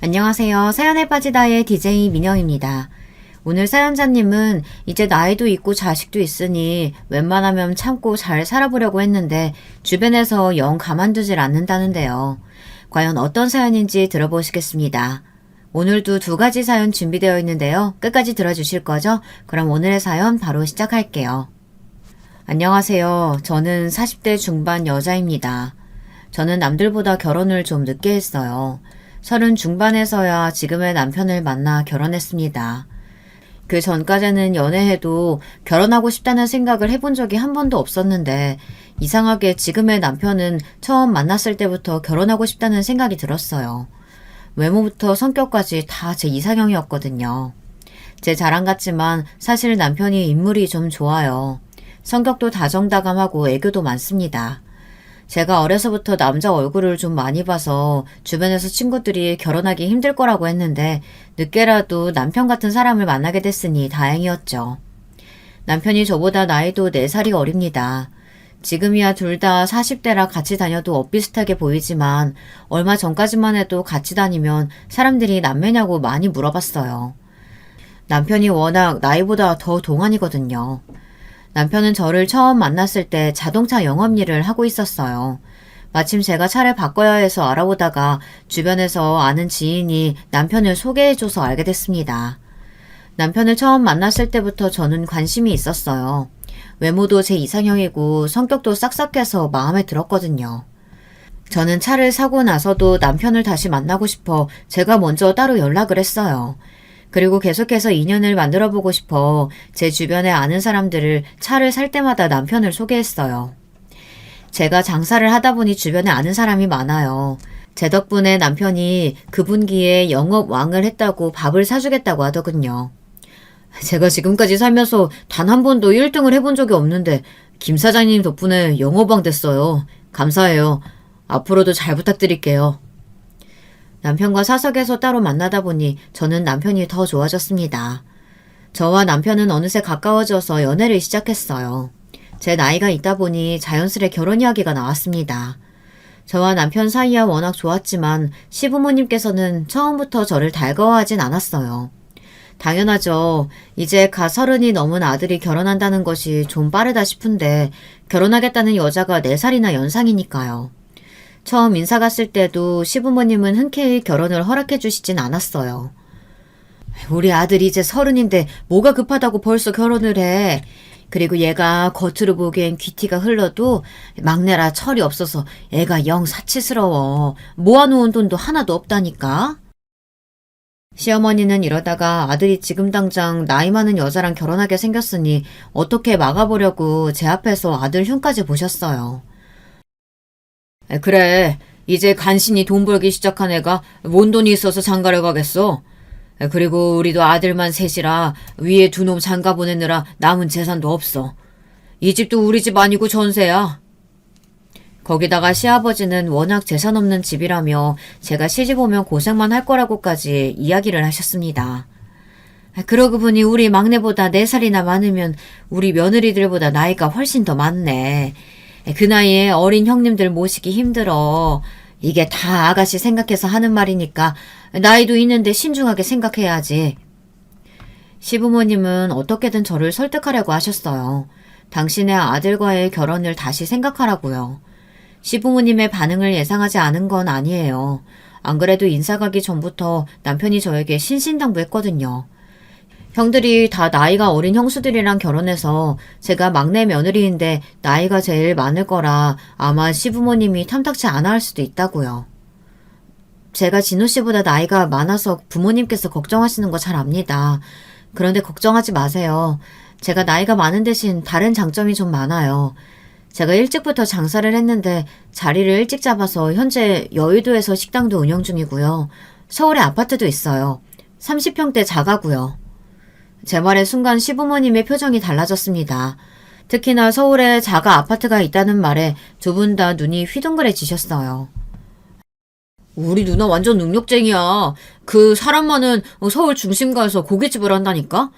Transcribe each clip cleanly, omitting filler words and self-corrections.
안녕하세요. 사연에 빠지다의 DJ 민영입니다. 오늘 사연자님은 이제 나이도 있고 자식도 있으니 웬만하면 참고 잘 살아보려고 했는데 주변에서 영 가만두질 않는다는데요. 과연 어떤 사연인지 들어보시겠습니다. 오늘도 두 가지 사연 준비되어 있는데요. 끝까지 들어주실 거죠? 그럼 오늘의 사연 바로 시작할게요. 안녕하세요. 저는 40대 중반 여자입니다. 저는 남들보다 결혼을 좀 늦게 했어요. 30 중반에서야 지금의 남편을 만나 결혼했습니다. 그 전까지는 연애해도 결혼하고 싶다는 생각을 해본 적이 한 번도 없었는데 이상하게 지금의 남편은 처음 만났을 때부터 결혼하고 싶다는 생각이 들었어요. 외모부터 성격까지 다 제 이상형이었거든요. 제 자랑 같지만 사실 남편이 인물이 좀 좋아요. 성격도 다정다감하고 애교도 많습니다. 제가 어려서부터 남자 얼굴을 좀 많이 봐서 주변에서 친구들이 결혼하기 힘들 거라고 했는데 늦게라도 남편 같은 사람을 만나게 됐으니 다행이었죠. 남편이 저보다 나이도 4살이 어립니다. 지금이야 둘 다 40대라 같이 다녀도 엇비슷하게 보이지만 얼마 전까지만 해도 같이 다니면 사람들이 남매냐고 많이 물어봤어요. 남편이 워낙 나이보다 더 동안이거든요. 남편은 저를 처음 만났을 때 자동차 영업일을 하고 있었어요. 마침 제가 차를 바꿔야 해서 알아보다가 주변에서 아는 지인이 남편을 소개해줘서 알게 됐습니다. 남편을 처음 만났을 때부터 저는 관심이 있었어요. 외모도 제 이상형이고 성격도 싹싹해서 마음에 들었거든요. 저는 차를 사고 나서도 남편을 다시 만나고 싶어 제가 먼저 따로 연락을 했어요. 그리고 계속해서 인연을 만들어보고 싶어 제 주변에 아는 사람들을 차를 살 때마다 남편을 소개했어요. 제가 장사를 하다 보니 주변에 아는 사람이 많아요. 제 덕분에 남편이 급분기에 영업 왕을 했다고 밥을 사주겠다고 하더군요. 제가 지금까지 살면서 단 한 번도 1등을 해본 적이 없는데 김 사장님 덕분에 영업왕 됐어요. 감사해요. 앞으로도 잘 부탁드릴게요. 남편과 사석에서 따로 만나다 보니 저는 남편이 더 좋아졌습니다. 저와 남편은 어느새 가까워져서 연애를 시작했어요. 제 나이가 있다 보니 자연스레 결혼 이야기가 나왔습니다. 저와 남편 사이야 워낙 좋았지만 시부모님께서는 처음부터 저를 달가워하진 않았어요. 당연하죠. 이제 가 30이 넘은 아들이 결혼한다는 것이 좀 빠르다 싶은데 결혼하겠다는 여자가 4살이나 연상이니까요. 처음 인사 갔을 때도 시부모님은 흔쾌히 결혼을 허락해 주시진 않았어요. 우리 아들이 이제 30인데 뭐가 급하다고 벌써 결혼을 해. 그리고 얘가 겉으로 보기엔 귀티가 흘러도 막내라 철이 없어서 애가 영 사치스러워. 모아놓은 돈도 하나도 없다니까. 시어머니는 이러다가 아들이 지금 당장 나이 많은 여자랑 결혼하게 생겼으니 어떻게 막아보려고 제 앞에서 아들 흉까지 보셨어요. 그래, 이제 간신히 돈 벌기 시작한 애가 뭔 돈이 있어서 장가를 가겠어. 그리고 우리도 아들만 셋이라 위에 2놈 장가 보내느라 남은 재산도 없어. 이 집도 우리 집 아니고 전세야. 거기다가 시아버지는 워낙 재산 없는 집이라며 제가 시집 오면 고생만 할 거라고까지 이야기를 하셨습니다. 그러고 보니 우리 막내보다 4살이나 많으면 우리 며느리들보다 나이가 훨씬 더 많네. 그 나이에 어린 형님들 모시기 힘들어. 이게 다 아가씨 생각해서 하는 말이니까 나이도 있는데 신중하게 생각해야지. 시부모님은 어떻게든 저를 설득하려고 하셨어요. 당신의 아들과의 결혼을 다시 생각하라고요. 시부모님의 반응을 예상하지 않은 건 아니에요. 안 그래도 인사 가기 전부터 남편이 저에게 신신당부했거든요. 형들이 다 나이가 어린 형수들이랑 결혼해서 제가 막내 며느리인데 나이가 제일 많을 거라 아마 시부모님이 탐탁치 않아 할 수도 있다고요. 제가 진호 씨보다 나이가 많아서 부모님께서 걱정하시는 거 잘 압니다. 그런데 걱정하지 마세요. 제가 나이가 많은 대신 다른 장점이 좀 많아요. 제가 일찍부터 장사를 했는데 자리를 일찍 잡아서 현재 여의도에서 식당도 운영 중이고요. 서울에 아파트도 있어요. 30평대 자가고요. 제 말에 순간 시부모님의 표정이 달라졌습니다. 특히나 서울에 자가 아파트가 있다는 말에 두 분 다 눈이 휘둥그레지셨어요. 우리 누나 완전 능력쟁이야. 그 사람 많은 서울 중심가에서 고깃집을 한다니까?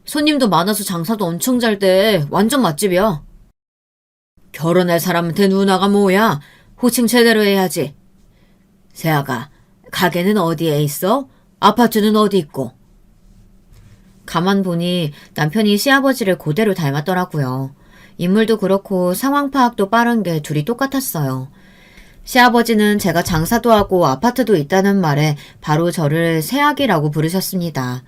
손님도 많아서 장사도 엄청 잘 돼. 완전 맛집이야. 결혼할 사람한테 누나가 뭐야? 호칭 제대로 해야지. 세아가 가게는 어디에 있어? 아파트는 어디 있고? 가만 보니 남편이 시아버지를 그대로 닮았더라고요. 인물도 그렇고 상황 파악도 빠른 게 둘이 똑같았어요. 시아버지는 제가 장사도 하고 아파트도 있다는 말에 바로 저를 새아기라고 부르셨습니다.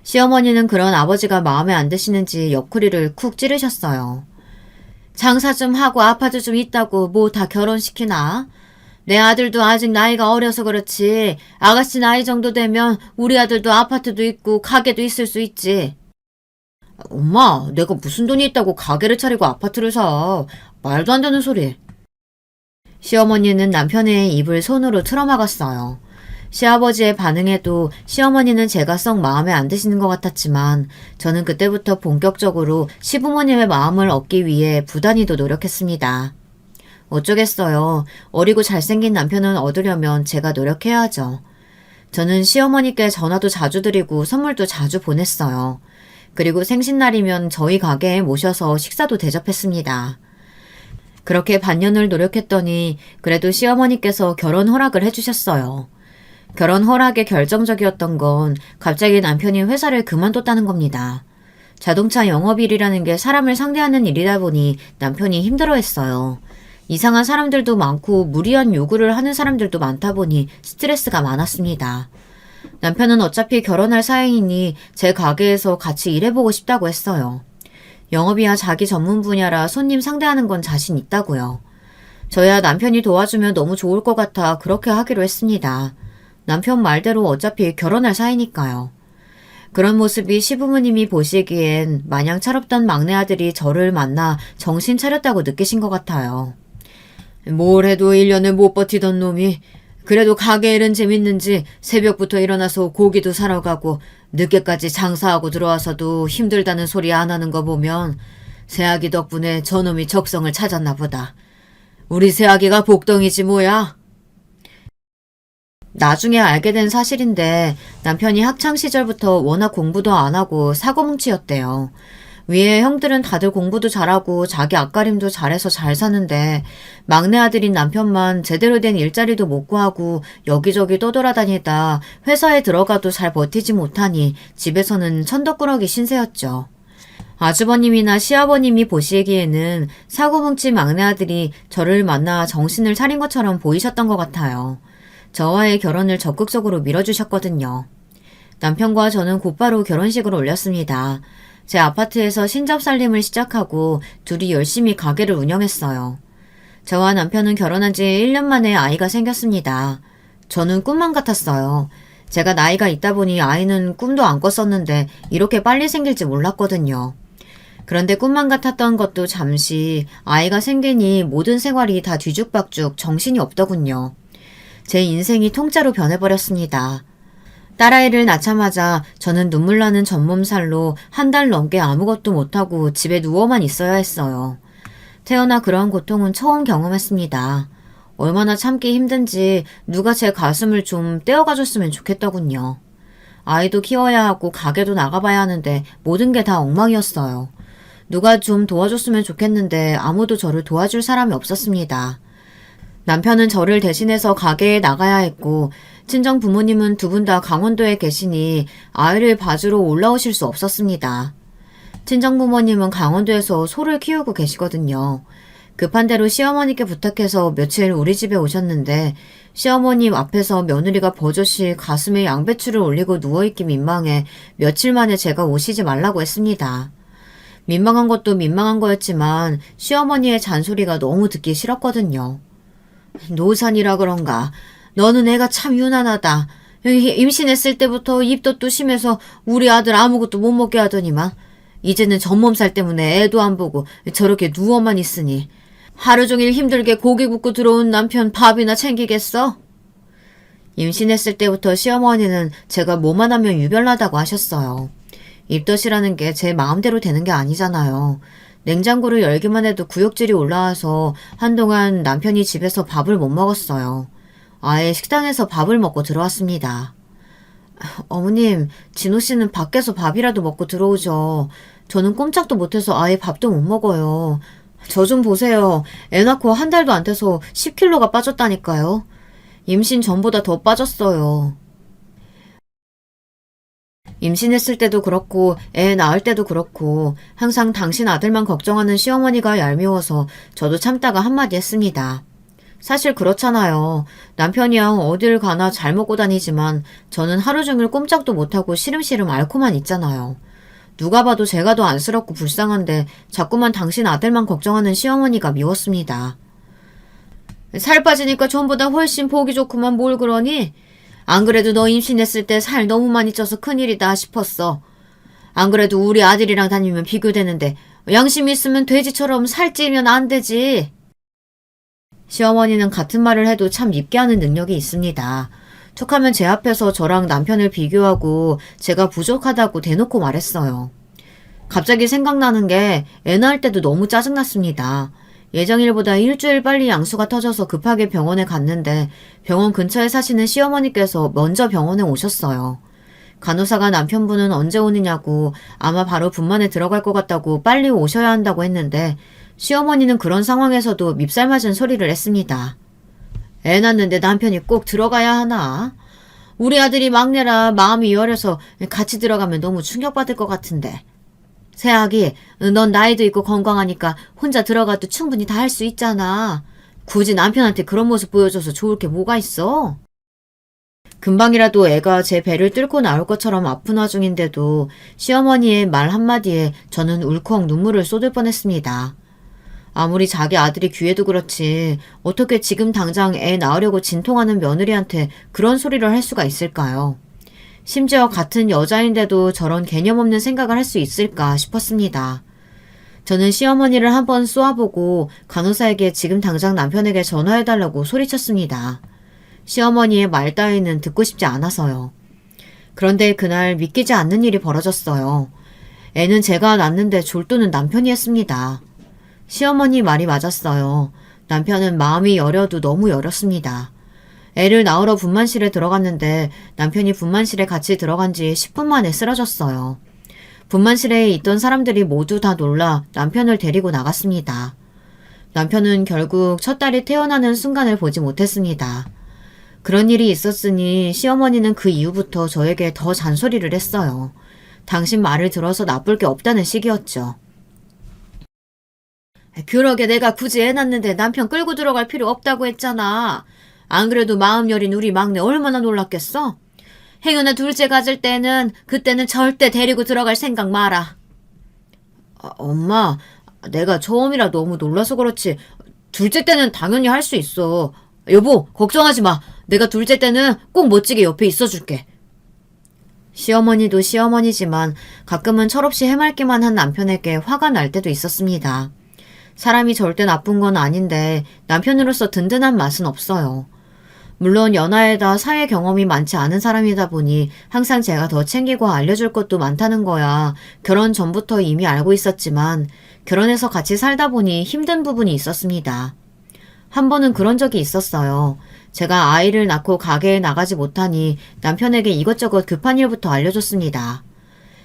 시어머니는 그런 아버지가 마음에 안 드시는지 옆구리를 쿡 찌르셨어요. 장사 좀 하고 아파트 좀 있다고 뭐 다 결혼시키나? 내 아들도 아직 나이가 어려서 그렇지. 아가씨 나이 정도 되면 우리 아들도 아파트도 있고 가게도 있을 수 있지. 엄마, 내가 무슨 돈이 있다고 가게를 차리고 아파트를 사. 말도 안 되는 소리. 시어머니는 남편의 입을 손으로 틀어막았어요. 시아버지의 반응에도 시어머니는 제가 썩 마음에 안 드시는 것 같았지만 저는 그때부터 본격적으로 시부모님의 마음을 얻기 위해 부단히도 노력했습니다. 어쩌겠어요. 어리고 잘생긴 남편을 얻으려면 제가 노력해야죠. 저는 시어머니께 전화도 자주 드리고 선물도 자주 보냈어요. 그리고 생신날이면 저희 가게에 모셔서 식사도 대접했습니다. 그렇게 반년을 노력했더니 그래도 시어머니께서 결혼 허락을 해주셨어요. 결혼 허락에 결정적이었던 건 갑자기 남편이 회사를 그만뒀다는 겁니다. 자동차 영업일이라는 게 사람을 상대하는 일이다 보니 남편이 힘들어했어요. 이상한 사람들도 많고 무리한 요구를 하는 사람들도 많다 보니 스트레스가 많았습니다. 남편은 어차피 결혼할 사이이니 제 가게에서 같이 일해보고 싶다고 했어요. 영업이야 자기 전문 분야라 손님 상대하는 건 자신 있다고요. 저야 남편이 도와주면 너무 좋을 것 같아 그렇게 하기로 했습니다. 남편 말대로 어차피 결혼할 사이니까요. 그런 모습이 시부모님이 보시기엔 마냥 철없던 막내 아들이 저를 만나 정신 차렸다고 느끼신 것 같아요. 뭘 해도 1년을 못 버티던 놈이 그래도 가게 일은 재밌는지 새벽부터 일어나서 고기도 사러 가고 늦게까지 장사하고 들어와서도 힘들다는 소리 안 하는 거 보면 새아기 덕분에 저놈이 적성을 찾았나 보다. 우리 새아기가 복덩이지 뭐야. 나중에 알게 된 사실인데 남편이 학창시절부터 워낙 공부도 안 하고 사고뭉치였대요. 위에 형들은 다들 공부도 잘하고 자기 앞가림도 잘해서 잘 사는데 막내 아들인 남편만 제대로 된 일자리도 못 구하고 여기저기 떠돌아다니다 회사에 들어가도 잘 버티지 못하니 집에서는 천덕꾸러기 신세였죠. 아주버님이나 시아버님이 보시기에는 사고뭉치 막내 아들이 저를 만나 정신을 차린 것처럼 보이셨던 것 같아요. 저와의 결혼을 적극적으로 밀어주셨거든요. 남편과 저는 곧바로 결혼식을 올렸습니다. 제 아파트에서 신접살림을 시작하고 둘이 열심히 가게를 운영했어요. 저와 남편은 결혼한 지 1년 만에 아이가 생겼습니다. 저는 꿈만 같았어요. 제가 나이가 있다 보니 아이는 꿈도 안 꿨었는데 이렇게 빨리 생길지 몰랐거든요. 그런데 꿈만 같았던 것도 잠시 아이가 생기니 모든 생활이 다 뒤죽박죽 정신이 없더군요. 제 인생이 통째로 변해버렸습니다. 딸아이를 낳자마자 저는 눈물 나는 전몸살로 한 달 넘게 아무것도 못하고 집에 누워만 있어야 했어요. 태어나 그러한 고통은 처음 경험했습니다. 얼마나 참기 힘든지 누가 제 가슴을 좀 떼어가줬으면 좋겠더군요. 아이도 키워야 하고 가게도 나가봐야 하는데 모든 게 다 엉망이었어요. 누가 좀 도와줬으면 좋겠는데 아무도 저를 도와줄 사람이 없었습니다. 남편은 저를 대신해서 가게에 나가야 했고 친정 부모님은 두 분 다 강원도에 계시니 아이를 봐주러 올라오실 수 없었습니다. 친정 부모님은 강원도에서 소를 키우고 계시거든요. 급한 대로 시어머니께 부탁해서 며칠 우리 집에 오셨는데 시어머님 앞에서 며느리가 버젓이 가슴에 양배추를 올리고 누워있기 민망해 며칠 만에 제가 오시지 말라고 했습니다. 민망한 것도 민망한 거였지만 시어머니의 잔소리가 너무 듣기 싫었거든요. 노산이라 그런가. 너는 애가 참 유난하다. 임신했을 때부터 입덧도 심해서 우리 아들 아무것도 못 먹게 하더니만 이제는 전몸살 때문에 애도 안 보고 저렇게 누워만 있으니 하루 종일 힘들게 고기 굽고 들어온 남편 밥이나 챙기겠어? 임신했을 때부터 시어머니는 제가 뭐만 하면 유별나다고 하셨어요. 입덧이라는 게 제 마음대로 되는 게 아니잖아요. 냉장고를 열기만 해도 구역질이 올라와서 한동안 남편이 집에서 밥을 못 먹었어요. 아예 식당에서 밥을 먹고 들어왔습니다. 어머님, 진호 씨는 밖에서 밥이라도 먹고 들어오죠. 저는 꼼짝도 못해서 아예 밥도 못 먹어요. 저 좀 보세요. 애 낳고 한 달도 안 돼서 10kg가 빠졌다니까요. 임신 전보다 더 빠졌어요. 임신했을 때도 그렇고 애 낳을 때도 그렇고 항상 당신 아들만 걱정하는 시어머니가 얄미워서 저도 참다가 한마디 했습니다. 사실 그렇잖아요. 남편이랑 어딜 가나 잘 먹고 다니지만 저는 하루 종일 꼼짝도 못하고 시름시름 앓고만 있잖아요. 누가 봐도 제가 더 안쓰럽고 불쌍한데 자꾸만 당신 아들만 걱정하는 시어머니가 미웠습니다. 살 빠지니까 전보다 훨씬 보기 좋구만 뭘 그러니? 안 그래도 너 임신했을 때 살 너무 많이 쪄서 큰일이다 싶었어. 안 그래도 우리 아들이랑 다니면 비교되는데 양심 있으면 돼지처럼 살찌면 안 되지. 시어머니는 같은 말을 해도 참 밉게 하는 능력이 있습니다. 툭하면 제 앞에서 저랑 남편을 비교하고 제가 부족하다고 대놓고 말했어요. 갑자기 생각나는 게 애 낳을 때도 너무 짜증났습니다. 예정일보다 일주일 빨리 양수가 터져서 급하게 병원에 갔는데 병원 근처에 사시는 시어머니께서 먼저 병원에 오셨어요. 간호사가 남편분은 언제 오느냐고 아마 바로 분만에 들어갈 것 같다고 빨리 오셔야 한다고 했는데 시어머니는 그런 상황에서도 밉살 맞은 소리를 했습니다. 애 낳는데 남편이 꼭 들어가야 하나? 우리 아들이 막내라 마음이 여려서 같이 들어가면 너무 충격받을 것 같은데. 새아기, 넌 나이도 있고 건강하니까 혼자 들어가도 충분히 다 할 수 있잖아. 굳이 남편한테 그런 모습 보여줘서 좋을 게 뭐가 있어? 금방이라도 애가 제 배를 뚫고 나올 것처럼 아픈 와중인데도 시어머니의 말 한마디에 저는 울컥 눈물을 쏟을 뻔했습니다. 아무리 자기 아들이 귀해도 그렇지 어떻게 지금 당장 애 낳으려고 진통하는 며느리한테 그런 소리를 할 수가 있을까요? 심지어 같은 여자인데도 저런 개념 없는 생각을 할 수 있을까 싶었습니다. 저는 시어머니를 한번 쏘아보고 간호사에게 지금 당장 남편에게 전화해달라고 소리쳤습니다. 시어머니의 말 따위는 듣고 싶지 않아서요. 그런데 그날 믿기지 않는 일이 벌어졌어요. 애는 제가 낳는데 졸도는 남편이 했습니다. 시어머니 말이 맞았어요. 남편은 마음이 여려도 너무 여렸습니다. 애를 낳으러 분만실에 들어갔는데 남편이 분만실에 같이 들어간 지 10분 만에 쓰러졌어요. 분만실에 있던 사람들이 모두 다 놀라 남편을 데리고 나갔습니다. 남편은 결국 첫 딸이 태어나는 순간을 보지 못했습니다. 그런 일이 있었으니 시어머니는 그 이후부터 저에게 더 잔소리를 했어요. 당신 말을 들어서 나쁠 게 없다는 식이었죠. 그러게 내가 굳이 애 낳는데 남편 끌고 들어갈 필요 없다고 했잖아. 안 그래도 마음 여린 우리 막내 얼마나 놀랐겠어? 행여나 둘째 가질 때는 그때는 절대 데리고 들어갈 생각 마라. 엄마, 내가 처음이라 너무 놀라서 그렇지. 둘째 때는 당연히 할 수 있어. 여보, 걱정하지 마. 내가 둘째 때는 꼭 멋지게 옆에 있어줄게. 시어머니도 시어머니지만 가끔은 철없이 해맑기만 한 남편에게 화가 날 때도 있었습니다. 사람이 절대 나쁜 건 아닌데 남편으로서 든든한 맛은 없어요. 물론 연하에다 사회 경험이 많지 않은 사람이다 보니 항상 제가 더 챙기고 알려줄 것도 많다는 거야 결혼 전부터 이미 알고 있었지만 결혼해서 같이 살다 보니 힘든 부분이 있었습니다. 한 번은 그런 적이 있었어요. 제가 아이를 낳고 가게에 나가지 못하니 남편에게 이것저것 급한 일부터 알려줬습니다.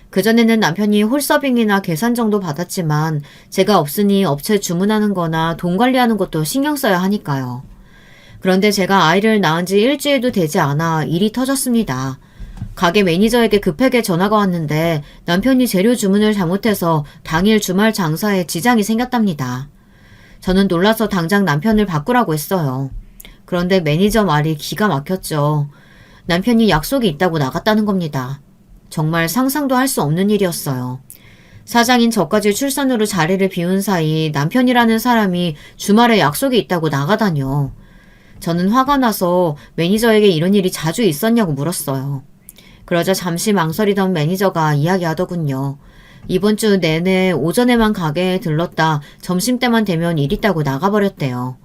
그전에는 남편이 홀서빙이나 계산 정도 받았지만 제가 없으니 업체 주문하는 거나 돈 관리하는 것도 신경 써야 하니까요. 그런데 제가 아이를 낳은 지 일주일도 되지 않아 일이 터졌습니다. 가게 매니저에게 급하게 전화가 왔는데 남편이 재료 주문을 잘못해서 당일 주말 장사에 지장이 생겼답니다. 저는 놀라서 당장 남편을 바꾸라고 했어요. 그런데 매니저 말이 기가 막혔죠. 남편이 약속이 있다고 나갔다는 겁니다. 정말 상상도 할 수 없는 일이었어요. 사장인 저까지 출산으로 자리를 비운 사이 남편이라는 사람이 주말에 약속이 있다고 나가다뇨. 저는 화가 나서 매니저에게 이런 일이 자주 있었냐고 물었어요. 그러자 잠시 망설이던 매니저가 이야기하더군요. 이번 주 내내 오전에만 가게에 들렀다 점심때만 되면 일 있다고 나가버렸대요.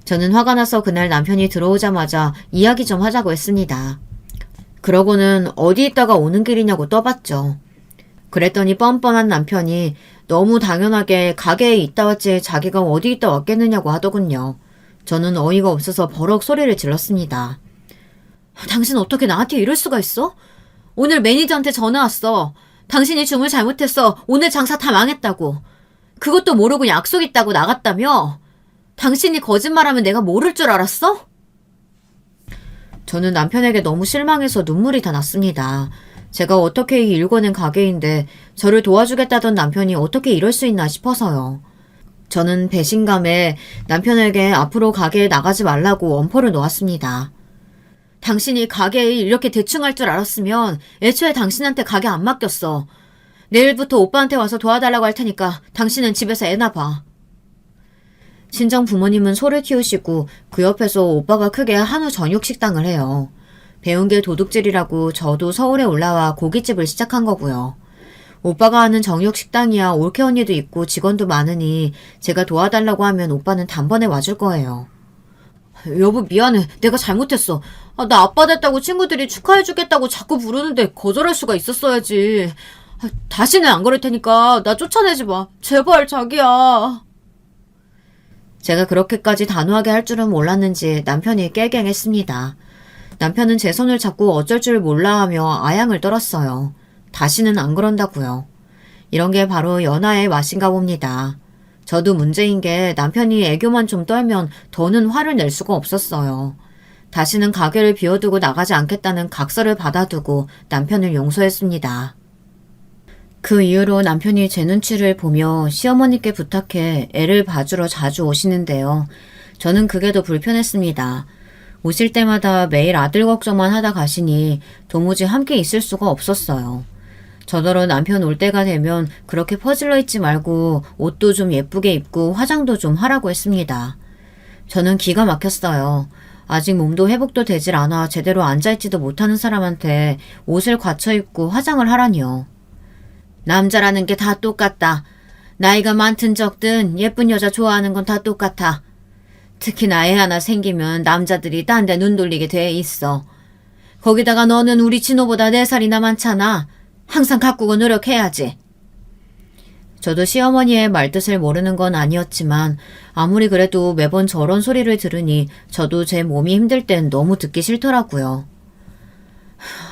저는 화가 나서 그날 남편이 들어오자마자 이야기 좀 하자고 했습니다. 그러고는 어디 있다가 오는 길이냐고 떠봤죠. 그랬더니 뻔뻔한 남편이 너무 당연하게 가게에 있다 왔지 자기가 어디 있다 왔겠느냐고 하더군요. 저는 어이가 없어서 버럭 소리를 질렀습니다. 당신 어떻게 나한테 이럴 수가 있어? 오늘 매니저한테 전화 왔어. 당신이 주문 잘못했어. 오늘 장사 다 망했다고. 그것도 모르고 약속 있다고 나갔다며? 당신이 거짓말하면 내가 모를 줄 알았어? 저는 남편에게 너무 실망해서 눈물이 다 났습니다. 제가 어떻게 이 일궈낸 가게인데 저를 도와주겠다던 남편이 어떻게 이럴 수 있나 싶어서요. 저는 배신감에 남편에게 앞으로 가게에 나가지 말라고 엄포를 놓았습니다. 당신이 가게에 이렇게 대충 할 줄 알았으면 애초에 당신한테 가게 안 맡겼어. 내일부터 오빠한테 와서 도와달라고 할 테니까 당신은 집에서 애나 봐. 친정 부모님은 소를 키우시고 그 옆에서 오빠가 크게 한우 저녁 식당을 해요. 배운 게 도둑질이라고 저도 서울에 올라와 고깃집을 시작한 거고요. 오빠가 하는 정육 식당이야 올케 언니도 있고 직원도 많으니 제가 도와달라고 하면 오빠는 단번에 와줄 거예요. 여보 미안해. 내가 잘못했어. 나 아빠 됐다고 친구들이 축하해주겠다고 자꾸 부르는데 거절할 수가 있었어야지. 다시는 안 그럴 테니까 나 쫓아내지 마. 제발 자기야. 제가 그렇게까지 단호하게 할 줄은 몰랐는지 남편이 깨갱했습니다. 남편은 제 손을 잡고 어쩔 줄 몰라 하며 아양을 떨었어요. 다시는 안 그런다고요. 이런 게 바로 연하의 맛인가 봅니다. 저도 문제인 게 남편이 애교만 좀 떨면 더는 화를 낼 수가 없었어요. 다시는 가게를 비워두고 나가지 않겠다는 각서를 받아두고 남편을 용서했습니다. 그 이후로 남편이 제 눈치를 보며 시어머니께 부탁해 애를 봐주러 자주 오시는데요. 저는 그게 더 불편했습니다. 오실 때마다 매일 아들 걱정만 하다 가시니 도무지 함께 있을 수가 없었어요. 저더러 남편 올 때가 되면 그렇게 퍼질러 있지 말고 옷도 좀 예쁘게 입고 화장도 좀 하라고 했습니다. 저는 기가 막혔어요. 아직 몸도 회복도 되질 않아 제대로 앉아있지도 못하는 사람한테 옷을 갖춰 입고 화장을 하라니요. 남자라는 게 다 똑같다. 나이가 많든 적든 예쁜 여자 좋아하는 건 다 똑같아. 특히나 애 하나 생기면 남자들이 딴 데 눈 돌리게 돼 있어. 거기다가 너는 우리 진호보다 4살이나 많잖아. 항상 가꾸고 노력해야지. 저도 시어머니의 말뜻을 모르는 건 아니었지만 아무리 그래도 매번 저런 소리를 들으니 저도 제 몸이 힘들 땐 너무 듣기 싫더라고요.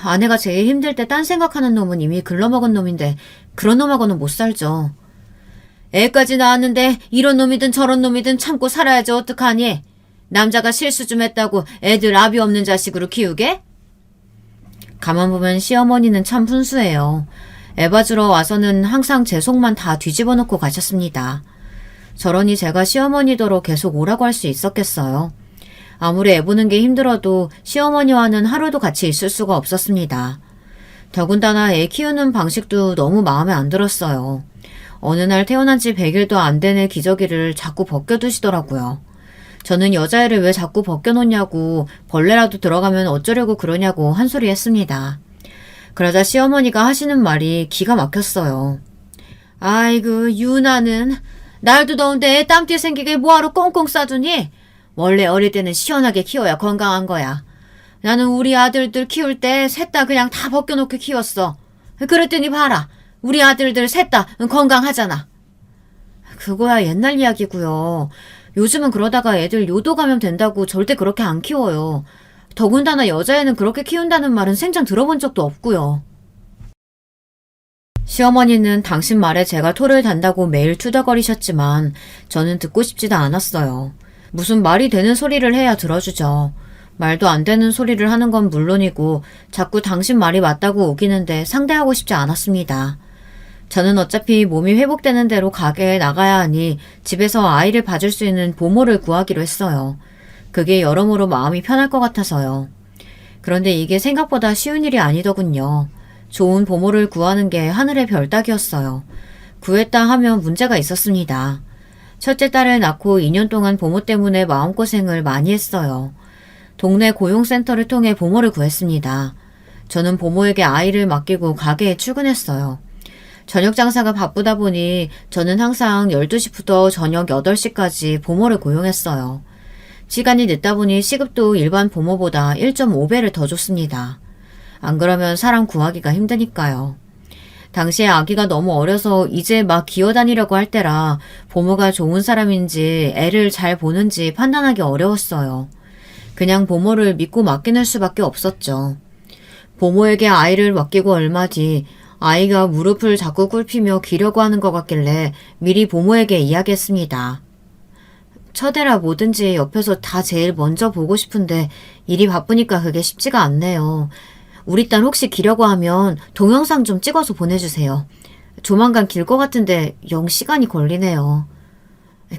아내가 제일 힘들 때 딴 생각하는 놈은 이미 글러먹은 놈인데 그런 놈하고는 못 살죠. 애까지 낳았는데 이런 놈이든 저런 놈이든 참고 살아야지 어떡하니? 남자가 실수 좀 했다고 애들 아비 없는 자식으로 키우게? 가만 보면 시어머니는 참 훈수해요. 애 봐주러 와서는 항상 제 속만 다 뒤집어 놓고 가셨습니다. 저러니 제가 시어머니더러 계속 오라고 할 수 있었겠어요. 아무리 애 보는 게 힘들어도 시어머니와는 하루도 같이 있을 수가 없었습니다. 더군다나 애 키우는 방식도 너무 마음에 안 들었어요. 어느 날 태어난 지 100일도 안 된 애 기저귀를 자꾸 벗겨두시더라고요. 저는 여자애를 왜 자꾸 벗겨놓냐고 벌레라도 들어가면 어쩌려고 그러냐고 한 소리 했습니다. 그러자 시어머니가 하시는 말이 기가 막혔어요. 아이고 유나는 날도 더운데 애 땀띠 생기게 뭐하러 꽁꽁 싸두니? 원래 어릴 때는 시원하게 키워야 건강한 거야. 나는 우리 아들들 키울 때 셋 다 그냥 다 벗겨놓고 키웠어. 그랬더니 봐라. 우리 아들들 셋 다 건강하잖아. 그거야 옛날 이야기고요. 요즘은 그러다가 애들 요도 감염 된다고 절대 그렇게 안 키워요. 더군다나 여자애는 그렇게 키운다는 말은 생전 들어본 적도 없고요. 시어머니는 당신 말에 제가 토를 단다고 매일 투덜거리셨지만 저는 듣고 싶지도 않았어요. 무슨 말이 되는 소리를 해야 들어주죠. 말도 안 되는 소리를 하는 건 물론이고 자꾸 당신 말이 맞다고 우기는데 상대하고 싶지 않았습니다. 저는 어차피 몸이 회복되는 대로 가게에 나가야 하니 집에서 아이를 봐줄 수 있는 보모를 구하기로 했어요. 그게 여러모로 마음이 편할 것 같아서요. 그런데 이게 생각보다 쉬운 일이 아니더군요. 좋은 보모를 구하는 게 하늘의 별 따기였어요. 구했다 하면 문제가 있었습니다. 첫째 딸을 낳고 2년 동안 보모 때문에 마음고생을 많이 했어요. 동네 고용센터를 통해 보모를 구했습니다. 저는 보모에게 아이를 맡기고 가게에 출근했어요. 저녁 장사가 바쁘다 보니 저는 항상 12시부터 저녁 8시까지 보모를 고용했어요. 시간이 늦다 보니 시급도 일반 보모보다 1.5배를 더 줬습니다. 안 그러면 사람 구하기가 힘드니까요. 당시에 아기가 너무 어려서 이제 막 기어다니려고 할 때라 보모가 좋은 사람인지 애를 잘 보는지 판단하기 어려웠어요. 그냥 보모를 믿고 맡기는 수밖에 없었죠. 보모에게 아이를 맡기고 얼마 뒤 아이가 무릎을 자꾸 꿇히며 기려고 하는 것 같길래 미리 보모에게 이야기했습니다. 첫애라 뭐든지 옆에서 다 제일 먼저 보고 싶은데 일이 바쁘니까 그게 쉽지가 않네요. 우리 딸 혹시 기려고 하면 동영상 좀 찍어서 보내주세요. 조만간 길 것 같은데 영 시간이 걸리네요.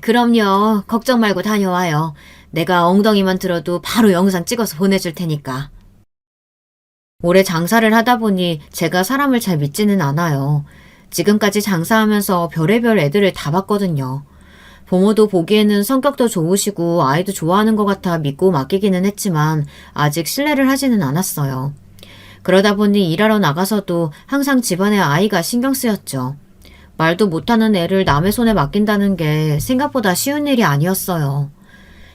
그럼요. 걱정 말고 다녀와요. 내가 엉덩이만 들어도 바로 영상 찍어서 보내줄 테니까. 올해 장사를 하다 보니 제가 사람을 잘 믿지는 않아요. 지금까지 장사하면서 별의별 애들을 다 봤거든요. 부모도 보기에는 성격도 좋으시고 아이도 좋아하는 것 같아 믿고 맡기기는 했지만 아직 신뢰를 하지는 않았어요. 그러다 보니 일하러 나가서도 항상 집안에 아이가 신경 쓰였죠. 말도 못하는 애를 남의 손에 맡긴다는 게 생각보다 쉬운 일이 아니었어요.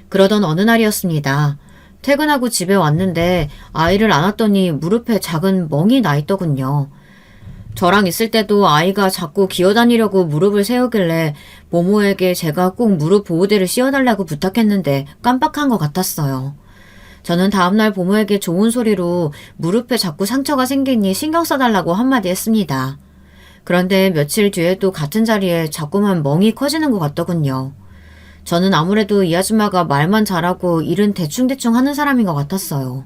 그러던 어느 날이었습니다. 퇴근하고 집에 왔는데 아이를 안았더니 무릎에 작은 멍이 나 있더군요. 저랑 있을 때도 아이가 자꾸 기어다니려고 무릎을 세우길래 모모에게 제가 꼭 무릎 보호대를 씌워달라고 부탁했는데 깜빡한 것 같았어요. 저는 다음날 부모에게 좋은 소리로 무릎에 자꾸 상처가 생기니 신경 써달라고 한마디 했습니다. 그런데 며칠 뒤에도 같은 자리에 자꾸만 멍이 커지는 것 같더군요. 저는 아무래도 이 아줌마가 말만 잘하고 일은 대충대충 하는 사람인 것 같았어요.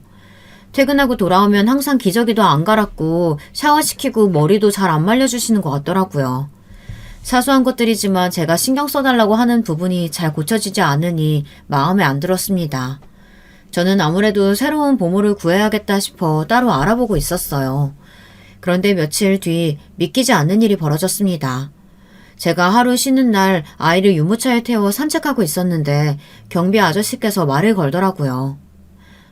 퇴근하고 돌아오면 항상 기저귀도 안 갈았고 샤워시키고 머리도 잘 안 말려주시는 것 같더라고요. 사소한 것들이지만 제가 신경 써달라고 하는 부분이 잘 고쳐지지 않으니 마음에 안 들었습니다. 저는 아무래도 새로운 보모를 구해야겠다 싶어 따로 알아보고 있었어요. 그런데 며칠 뒤 믿기지 않는 일이 벌어졌습니다. 제가 하루 쉬는 날 아이를 유모차에 태워 산책하고 있었는데 경비 아저씨께서 말을 걸더라고요.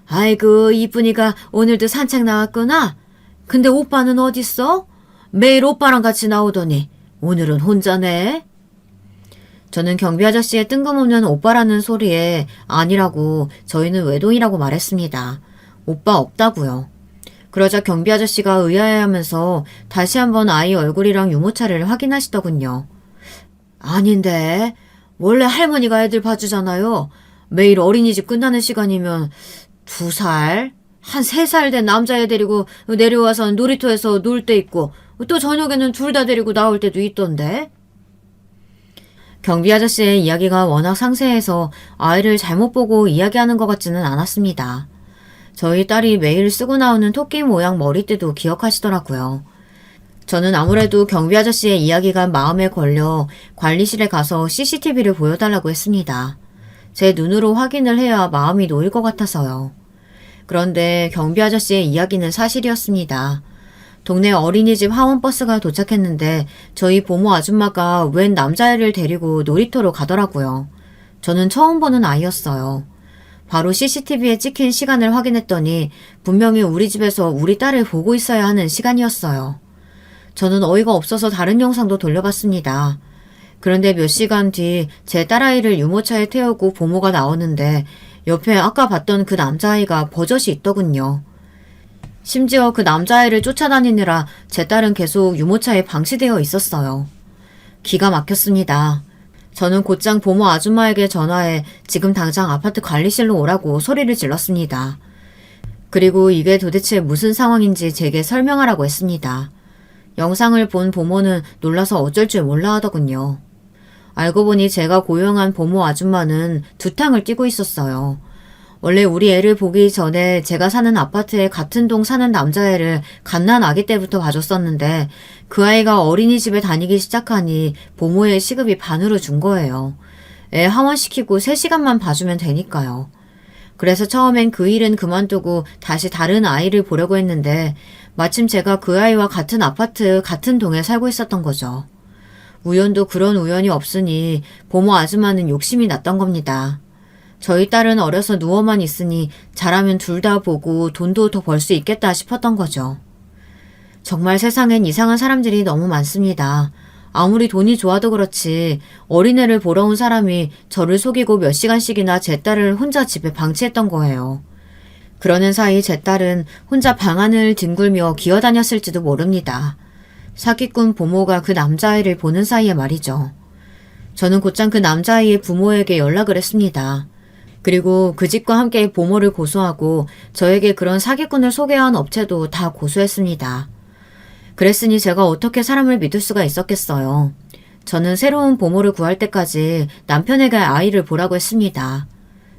아이고 이쁜이가 오늘도 산책 나왔구나. 근데 오빠는 어딨어? 매일 오빠랑 같이 나오더니 오늘은 혼자네. 저는 경비 아저씨의 뜬금없는 오빠라는 소리에 아니라고 저희는 외동이라고 말했습니다. 오빠 없다고요. 그러자 경비 아저씨가 의아해하면서 다시 한번 아이 얼굴이랑 유모차를 확인하시더군요. 아닌데 원래 할머니가 애들 봐주잖아요. 매일 어린이집 끝나는 시간이면 2살, 한 3살 된 남자애 데리고 내려와서 놀이터에서 놀 때 있고 또 저녁에는 둘 다 데리고 나올 때도 있던데. 경비 아저씨의 이야기가 워낙 상세해서 아이를 잘못 보고 이야기하는 것 같지는 않았습니다. 저희 딸이 매일 쓰고 나오는 토끼 모양 머리띠도 기억하시더라고요. 저는 아무래도 경비 아저씨의 이야기가 마음에 걸려 관리실에 가서 CCTV를 보여달라고 했습니다. 제 눈으로 확인을 해야 마음이 놓일 것 같아서요. 그런데 경비 아저씨의 이야기는 사실이었습니다. 동네 어린이집 하원버스가 도착했는데 저희 보모 아줌마가 웬 남자애를 데리고 놀이터로 가더라고요. 저는 처음 보는 아이였어요. 바로 CCTV에 찍힌 시간을 확인했더니 분명히 우리 집에서 우리 딸을 보고 있어야 하는 시간이었어요. 저는 어이가 없어서 다른 영상도 돌려봤습니다. 그런데 몇 시간 뒤 제 딸아이를 유모차에 태우고 보모가 나오는데 옆에 아까 봤던 그 남자아이가 버젓이 있더군요. 심지어 그 남자아이를 쫓아다니느라 제 딸은 계속 유모차에 방치되어 있었어요. 기가 막혔습니다. 저는 곧장 보모 아줌마에게 전화해 지금 당장 아파트 관리실로 오라고 소리를 질렀습니다. 그리고 이게 도대체 무슨 상황인지 제게 설명하라고 했습니다. 영상을 본 보모는 놀라서 어쩔 줄 몰라 하더군요. 알고 보니 제가 고용한 보모 아줌마는 두탕을 띄고 있었어요. 원래 우리 애를 보기 전에 제가 사는 아파트에 같은 동 사는 남자애를 갓난 아기 때부터 봐줬었는데 그 아이가 어린이집에 다니기 시작하니 보모의 시급이 반으로 준 거예요. 애 하원시키고 3시간만 봐주면 되니까요. 그래서 처음엔 그 일은 그만두고 다시 다른 아이를 보려고 했는데 마침 제가 그 아이와 같은 아파트, 같은 동에 살고 있었던 거죠. 우연도 그런 우연이 없으니 보모 아줌마는 욕심이 났던 겁니다. 저희 딸은 어려서 누워만 있으니 자라면 둘 다 보고 돈도 더 벌 수 있겠다 싶었던 거죠. 정말 세상엔 이상한 사람들이 너무 많습니다. 아무리 돈이 좋아도 그렇지 어린애를 보러 온 사람이 저를 속이고 몇 시간씩이나 제 딸을 혼자 집에 방치했던 거예요. 그러는 사이 제 딸은 혼자 방 안을 뒹굴며 기어다녔을지도 모릅니다. 사기꾼 보모가 그 남자아이를 보는 사이에 말이죠. 저는 곧장 그 남자아이의 부모에게 연락을 했습니다. 그리고 그 집과 함께 보모를 고소하고 저에게 그런 사기꾼을 소개한 업체도 다 고소했습니다. 그랬으니 제가 어떻게 사람을 믿을 수가 있었겠어요. 저는 새로운 보모를 구할 때까지 남편에게 아이를 보라고 했습니다.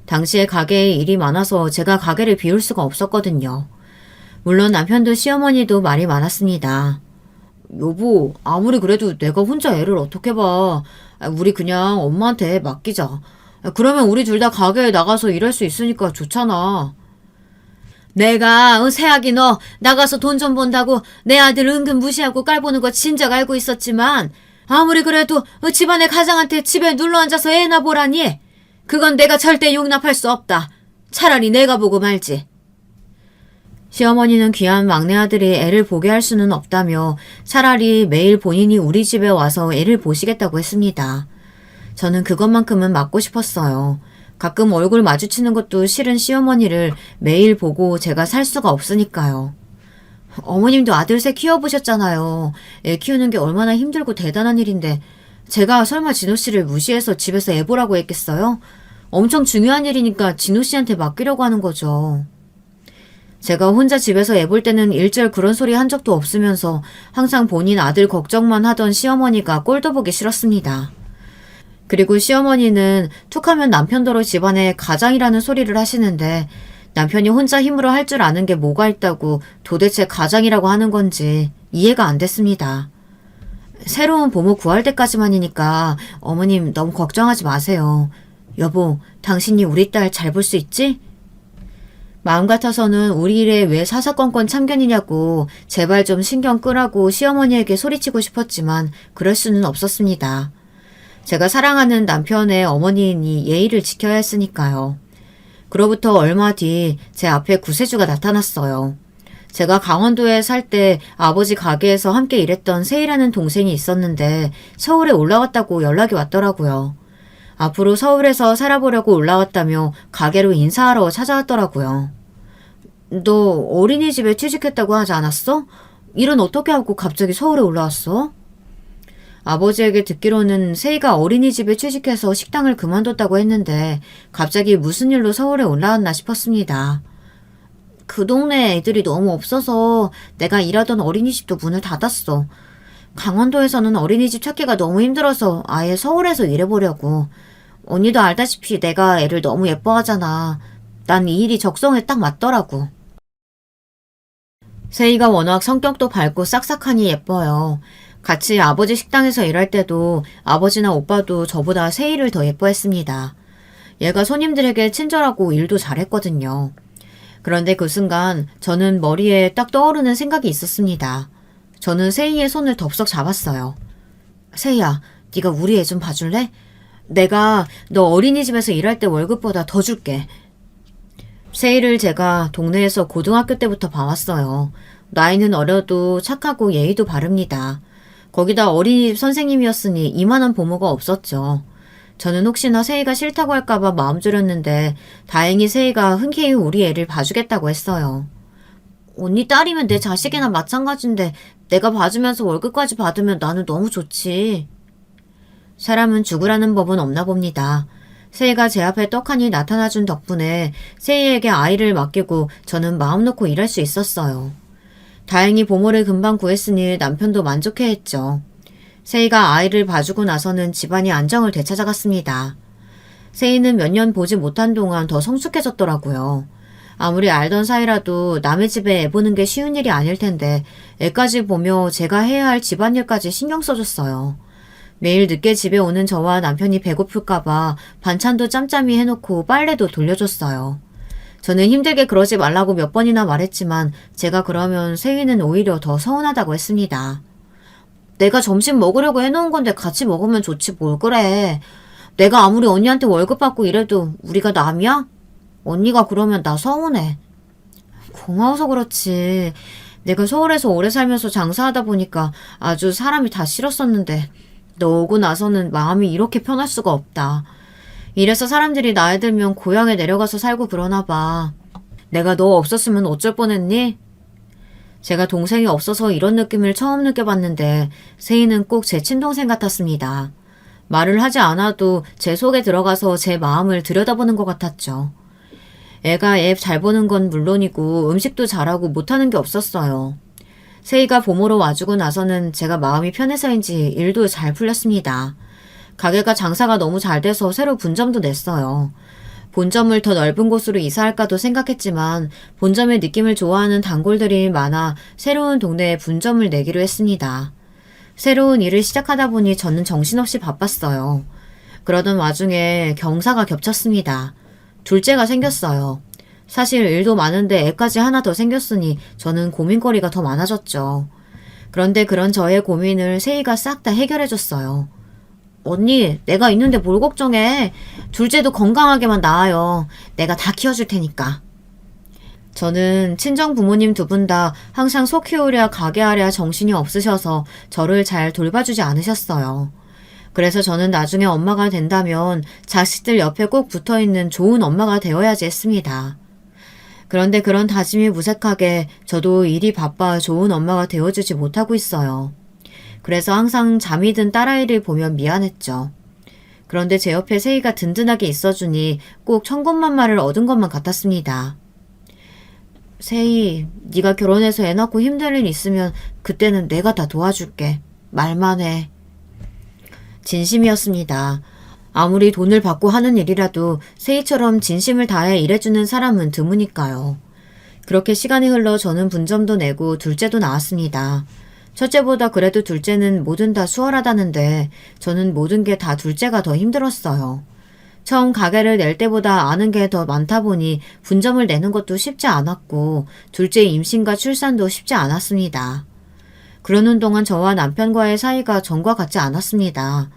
당시에 가게에 일이 많아서 제가 가게를 비울 수가 없었거든요. 물론 남편도 시어머니도 말이 많았습니다. 여보, 아무리 그래도 내가 혼자 애를 어떻게 봐. 우리 그냥 엄마한테 맡기자. 그러면 우리 둘 다 가게에 나가서 일할 수 있으니까 좋잖아. 내가 새아기 너 나가서 돈 좀 번다고 내 아들 은근 무시하고 깔보는 거 진작 알고 있었지만 아무리 그래도 집안의 가장한테 집에 눌러앉아서 애나 보라니. 그건 내가 절대 용납할 수 없다. 차라리 내가 보고 말지. 시어머니는 귀한 막내 아들이 애를 보게 할 수는 없다며 차라리 매일 본인이 우리 집에 와서 애를 보시겠다고 했습니다. 저는 그것만큼은 막고 싶었어요. 가끔 얼굴 마주치는 것도 싫은 시어머니를 매일 보고 제가 살 수가 없으니까요. 어머님도 아들 셋 키워보셨잖아요. 애 키우는 게 얼마나 힘들고 대단한 일인데 제가 설마 진호 씨를 무시해서 집에서 애 보라고 했겠어요? 엄청 중요한 일이니까 진호 씨한테 맡기려고 하는 거죠. 제가 혼자 집에서 애 볼 때는 일절 그런 소리 한 적도 없으면서 항상 본인 아들 걱정만 하던 시어머니가 꼴도 보기 싫었습니다. 그리고 시어머니는 툭하면 남편더러 집안에 가장이라는 소리를 하시는데 남편이 혼자 힘으로 할 줄 아는 게 뭐가 있다고 도대체 가장이라고 하는 건지 이해가 안 됐습니다. 새로운 보모 구할 때까지만이니까 어머님 너무 걱정하지 마세요. 여보, 당신이 우리 딸 잘 볼 수 있지? 마음 같아서는 우리 일에 왜 사사건건 참견이냐고 제발 좀 신경 끄라고 시어머니에게 소리치고 싶었지만 그럴 수는 없었습니다. 제가 사랑하는 남편의 어머니이니 예의를 지켜야 했으니까요. 그로부터 얼마 뒤 제 앞에 구세주가 나타났어요. 제가 강원도에 살 때 아버지 가게에서 함께 일했던 세희라는 동생이 있었는데 서울에 올라왔다고 연락이 왔더라고요. 앞으로 서울에서 살아보려고 올라왔다며 가게로 인사하러 찾아왔더라고요. 너 어린이집에 취직했다고 하지 않았어? 일은 어떻게 하고 갑자기 서울에 올라왔어? 아버지에게 듣기로는 세희가 어린이집에 취직해서 식당을 그만뒀다고 했는데 갑자기 무슨 일로 서울에 올라왔나 싶었습니다. 그 동네 애들이 너무 없어서 내가 일하던 어린이집도 문을 닫았어. 강원도에서는 어린이집 찾기가 너무 힘들어서 아예 서울에서 일해보려고. 언니도 알다시피 내가 애를 너무 예뻐하잖아. 난 이 일이 적성에 딱 맞더라고. 세희가 워낙 성격도 밝고 싹싹하니 예뻐요. 같이 아버지 식당에서 일할 때도 아버지나 오빠도 저보다 세희를 더 예뻐했습니다. 얘가 손님들에게 친절하고 일도 잘했거든요. 그런데 그 순간 저는 머리에 딱 떠오르는 생각이 있었습니다. 저는 세희의 손을 덥석 잡았어요. 세희야, 네가 우리 애 좀 봐줄래? 내가 너 어린이집에서 일할 때 월급보다 더 줄게. 세희를 제가 동네에서 고등학교 때부터 봐왔어요. 나이는 어려도 착하고 예의도 바릅니다. 거기다 어린이집 선생님이었으니 이만한 보모가 없었죠. 저는 혹시나 세희가 싫다고 할까봐 마음 졸였는데 다행히 세희가 흔쾌히 우리 애를 봐주겠다고 했어요. 언니 딸이면 내 자식이나 마찬가지인데 내가 봐주면서 월급까지 받으면 나는 너무 좋지. 사람은 죽으라는 법은 없나 봅니다. 세희가 제 앞에 떡하니 나타나준 덕분에 세희에게 아이를 맡기고 저는 마음 놓고 일할 수 있었어요. 다행히 보모를 금방 구했으니 남편도 만족해했죠. 세희가 아이를 봐주고 나서는 집안이 안정을 되찾아갔습니다. 세희는 몇 년 보지 못한 동안 더 성숙해졌더라고요. 아무리 알던 사이라도 남의 집에 애 보는 게 쉬운 일이 아닐 텐데 애까지 보며 제가 해야 할 집안일까지 신경 써줬어요. 매일 늦게 집에 오는 저와 남편이 배고플까봐 반찬도 짬짬이 해놓고 빨래도 돌려줬어요. 저는 힘들게 그러지 말라고 몇 번이나 말했지만 제가 그러면 세희는 오히려 더 서운하다고 했습니다. 내가 점심 먹으려고 해놓은 건데 같이 먹으면 좋지 뭘 그래. 내가 아무리 언니한테 월급 받고 이래도 우리가 남이야? 언니가 그러면 나 서운해. 고마워서 그렇지. 내가 서울에서 오래 살면서 장사하다 보니까 아주 사람이 다 싫었었는데 너 오고 나서는 마음이 이렇게 편할 수가 없다. 이래서 사람들이 나이 들면 고향에 내려가서 살고 그러나 봐. 내가 너 없었으면 어쩔 뻔했니? 제가 동생이 없어서 이런 느낌을 처음 느껴봤는데 세희는 꼭 제 친동생 같았습니다. 말을 하지 않아도 제 속에 들어가서 제 마음을 들여다보는 것 같았죠. 애가 애 잘 보는 건 물론이고 음식도 잘하고 못하는 게 없었어요. 세희가 봄으로 와주고 나서는 제가 마음이 편해서인지 일도 잘 풀렸습니다. 가게가 장사가 너무 잘 돼서 새로 분점도 냈어요. 본점을 더 넓은 곳으로 이사할까도 생각했지만 본점의 느낌을 좋아하는 단골들이 많아 새로운 동네에 분점을 내기로 했습니다. 새로운 일을 시작하다 보니 저는 정신없이 바빴어요. 그러던 와중에 경사가 겹쳤습니다. 둘째가 생겼어요. 사실 일도 많은데 애까지 하나 더 생겼으니 저는 고민거리가 더 많아졌죠. 그런데 그런 저의 고민을 세희가 싹 다 해결해줬어요. 언니, 내가 있는데 뭘 걱정해. 둘째도 건강하게만 낳아요. 내가 다 키워줄 테니까. 저는 친정 부모님 두 분 다 항상 소 키우랴 가게 하랴 정신이 없으셔서 저를 잘 돌봐주지 않으셨어요. 그래서 저는 나중에 엄마가 된다면 자식들 옆에 꼭 붙어있는 좋은 엄마가 되어야지 했습니다. 그런데 그런 다짐이 무색하게 저도 일이 바빠 좋은 엄마가 되어주지 못하고 있어요. 그래서 항상 잠이 든 딸아이를 보면 미안했죠. 그런데 제 옆에 세희가 든든하게 있어주니 꼭 천군만마를 얻은 것만 같았습니다. 세희, 네가 결혼해서 애 낳고 힘들 일 있으면 그때는 내가 다 도와줄게. 말만 해. 진심이었습니다. 아무리 돈을 받고 하는 일이라도 세희처럼 진심을 다해 일해주는 사람은 드무니까요. 그렇게 시간이 흘러 저는 분점도 내고 둘째도 낳았습니다. 첫째보다 그래도 둘째는 뭐든 다 수월하다는데 저는 모든 게 다 둘째가 더 힘들었어요. 처음 가게를 낼 때보다 아는 게 더 많다 보니 분점을 내는 것도 쉽지 않았고 둘째 임신과 출산도 쉽지 않았습니다. 그러는 동안 저와 남편과의 사이가 전과 같지 않았습니다.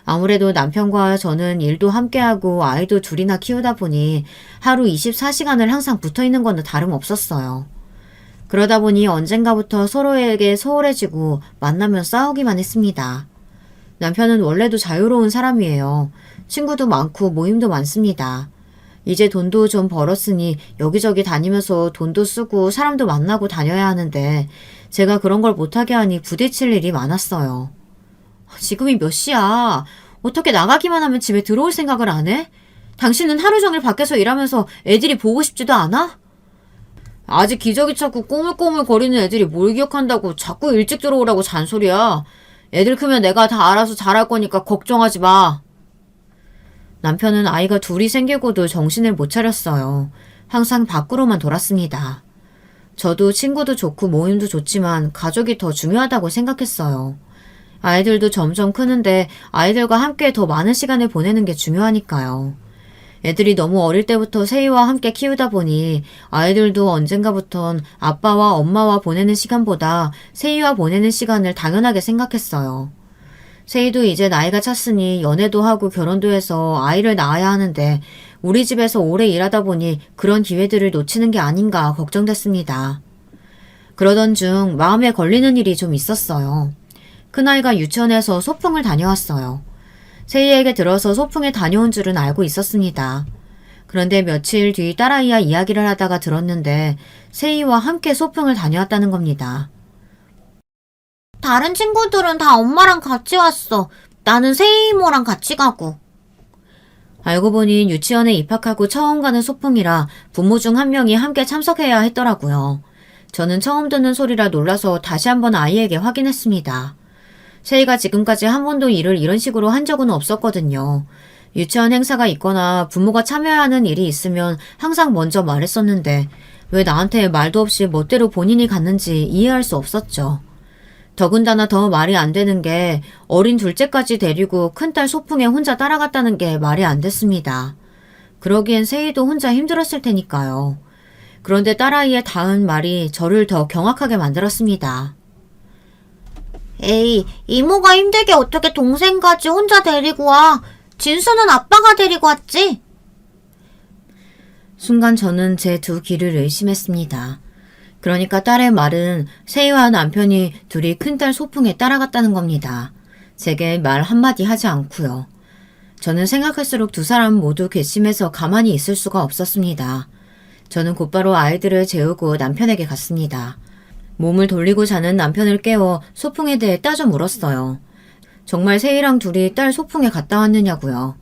아무래도 남편과 저는 일도 함께하고 아이도 둘이나 키우다 보니 하루 24시간을 항상 붙어있는 건 다름없었어요. 그러다 보니 언젠가부터 서로에게 소홀해지고 만나면 싸우기만 했습니다. 남편은 원래도 자유로운 사람이에요. 친구도 많고 모임도 많습니다. 이제 돈도 좀 벌었으니 여기저기 다니면서 돈도 쓰고 사람도 만나고 다녀야 하는데 제가 그런 걸 못하게 하니 부딪힐 일이 많았어요. 지금이 몇 시야? 어떻게 나가기만 하면 집에 들어올 생각을 안 해? 당신은 하루 종일 밖에서 일하면서 애들이 보고 싶지도 않아? 아직 기저귀 찾고 꼬물꼬물 거리는 애들이 뭘 기억한다고 자꾸 일찍 들어오라고 잔소리야. 애들 크면 내가 다 알아서 잘할 거니까 걱정하지 마. 남편은 아이가 둘이 생기고도 정신을 못 차렸어요. 항상 밖으로만 돌았습니다. 저도 친구도 좋고 모임도 좋지만 가족이 더 중요하다고 생각했어요. 아이들도 점점 크는데 아이들과 함께 더 많은 시간을 보내는 게 중요하니까요. 애들이 너무 어릴 때부터 세희와 함께 키우다 보니 아이들도 언젠가부턴 아빠와 엄마와 보내는 시간보다 세희와 보내는 시간을 당연하게 생각했어요. 세희도 이제 나이가 찼으니 연애도 하고 결혼도 해서 아이를 낳아야 하는데 우리 집에서 오래 일하다 보니 그런 기회들을 놓치는 게 아닌가 걱정됐습니다. 그러던 중 마음에 걸리는 일이 좀 있었어요. 큰아이가 유치원에서 소풍을 다녀왔어요. 세희에게 들어서 소풍에 다녀온 줄은 알고 있었습니다. 그런데 며칠 뒤 딸아이와 이야기를 하다가 들었는데 세희와 함께 소풍을 다녀왔다는 겁니다. 다른 친구들은 다 엄마랑 같이 왔어. 나는 세희 이모랑 같이 가고. 알고 보니 유치원에 입학하고 처음 가는 소풍이라 부모 중 한 명이 함께 참석해야 했더라고요. 저는 처음 듣는 소리라 놀라서 다시 한번 아이에게 확인했습니다. 세희가 지금까지 한 번도 일을 이런 식으로 한 적은 없었거든요. 유치원 행사가 있거나 부모가 참여하는 일이 있으면 항상 먼저 말했었는데 왜 나한테 말도 없이 멋대로 본인이 갔는지 이해할 수 없었죠. 더군다나 더 말이 안 되는 게 어린 둘째까지 데리고 큰딸 소풍에 혼자 따라갔다는 게 말이 안 됐습니다. 그러기엔 세희도 혼자 힘들었을 테니까요. 그런데 딸아이의 닿은 말이 저를 더 경악하게 만들었습니다. 에이, 이모가 힘들게 어떻게 동생까지 혼자 데리고 와. 진수는 아빠가 데리고 왔지? 순간 저는 제 두 귀를 의심했습니다. 그러니까 딸의 말은 세희와 남편이 둘이 큰딸 소풍에 따라갔다는 겁니다. 제게 말 한마디 하지 않고요. 저는 생각할수록 두 사람 모두 괘씸해서 가만히 있을 수가 없었습니다. 저는 곧바로 아이들을 재우고 남편에게 갔습니다. 몸을 돌리고 자는 남편을 깨워 소풍에 대해 따져 물었어요. 정말 세희랑 둘이 딸 소풍에 갔다 왔느냐고요.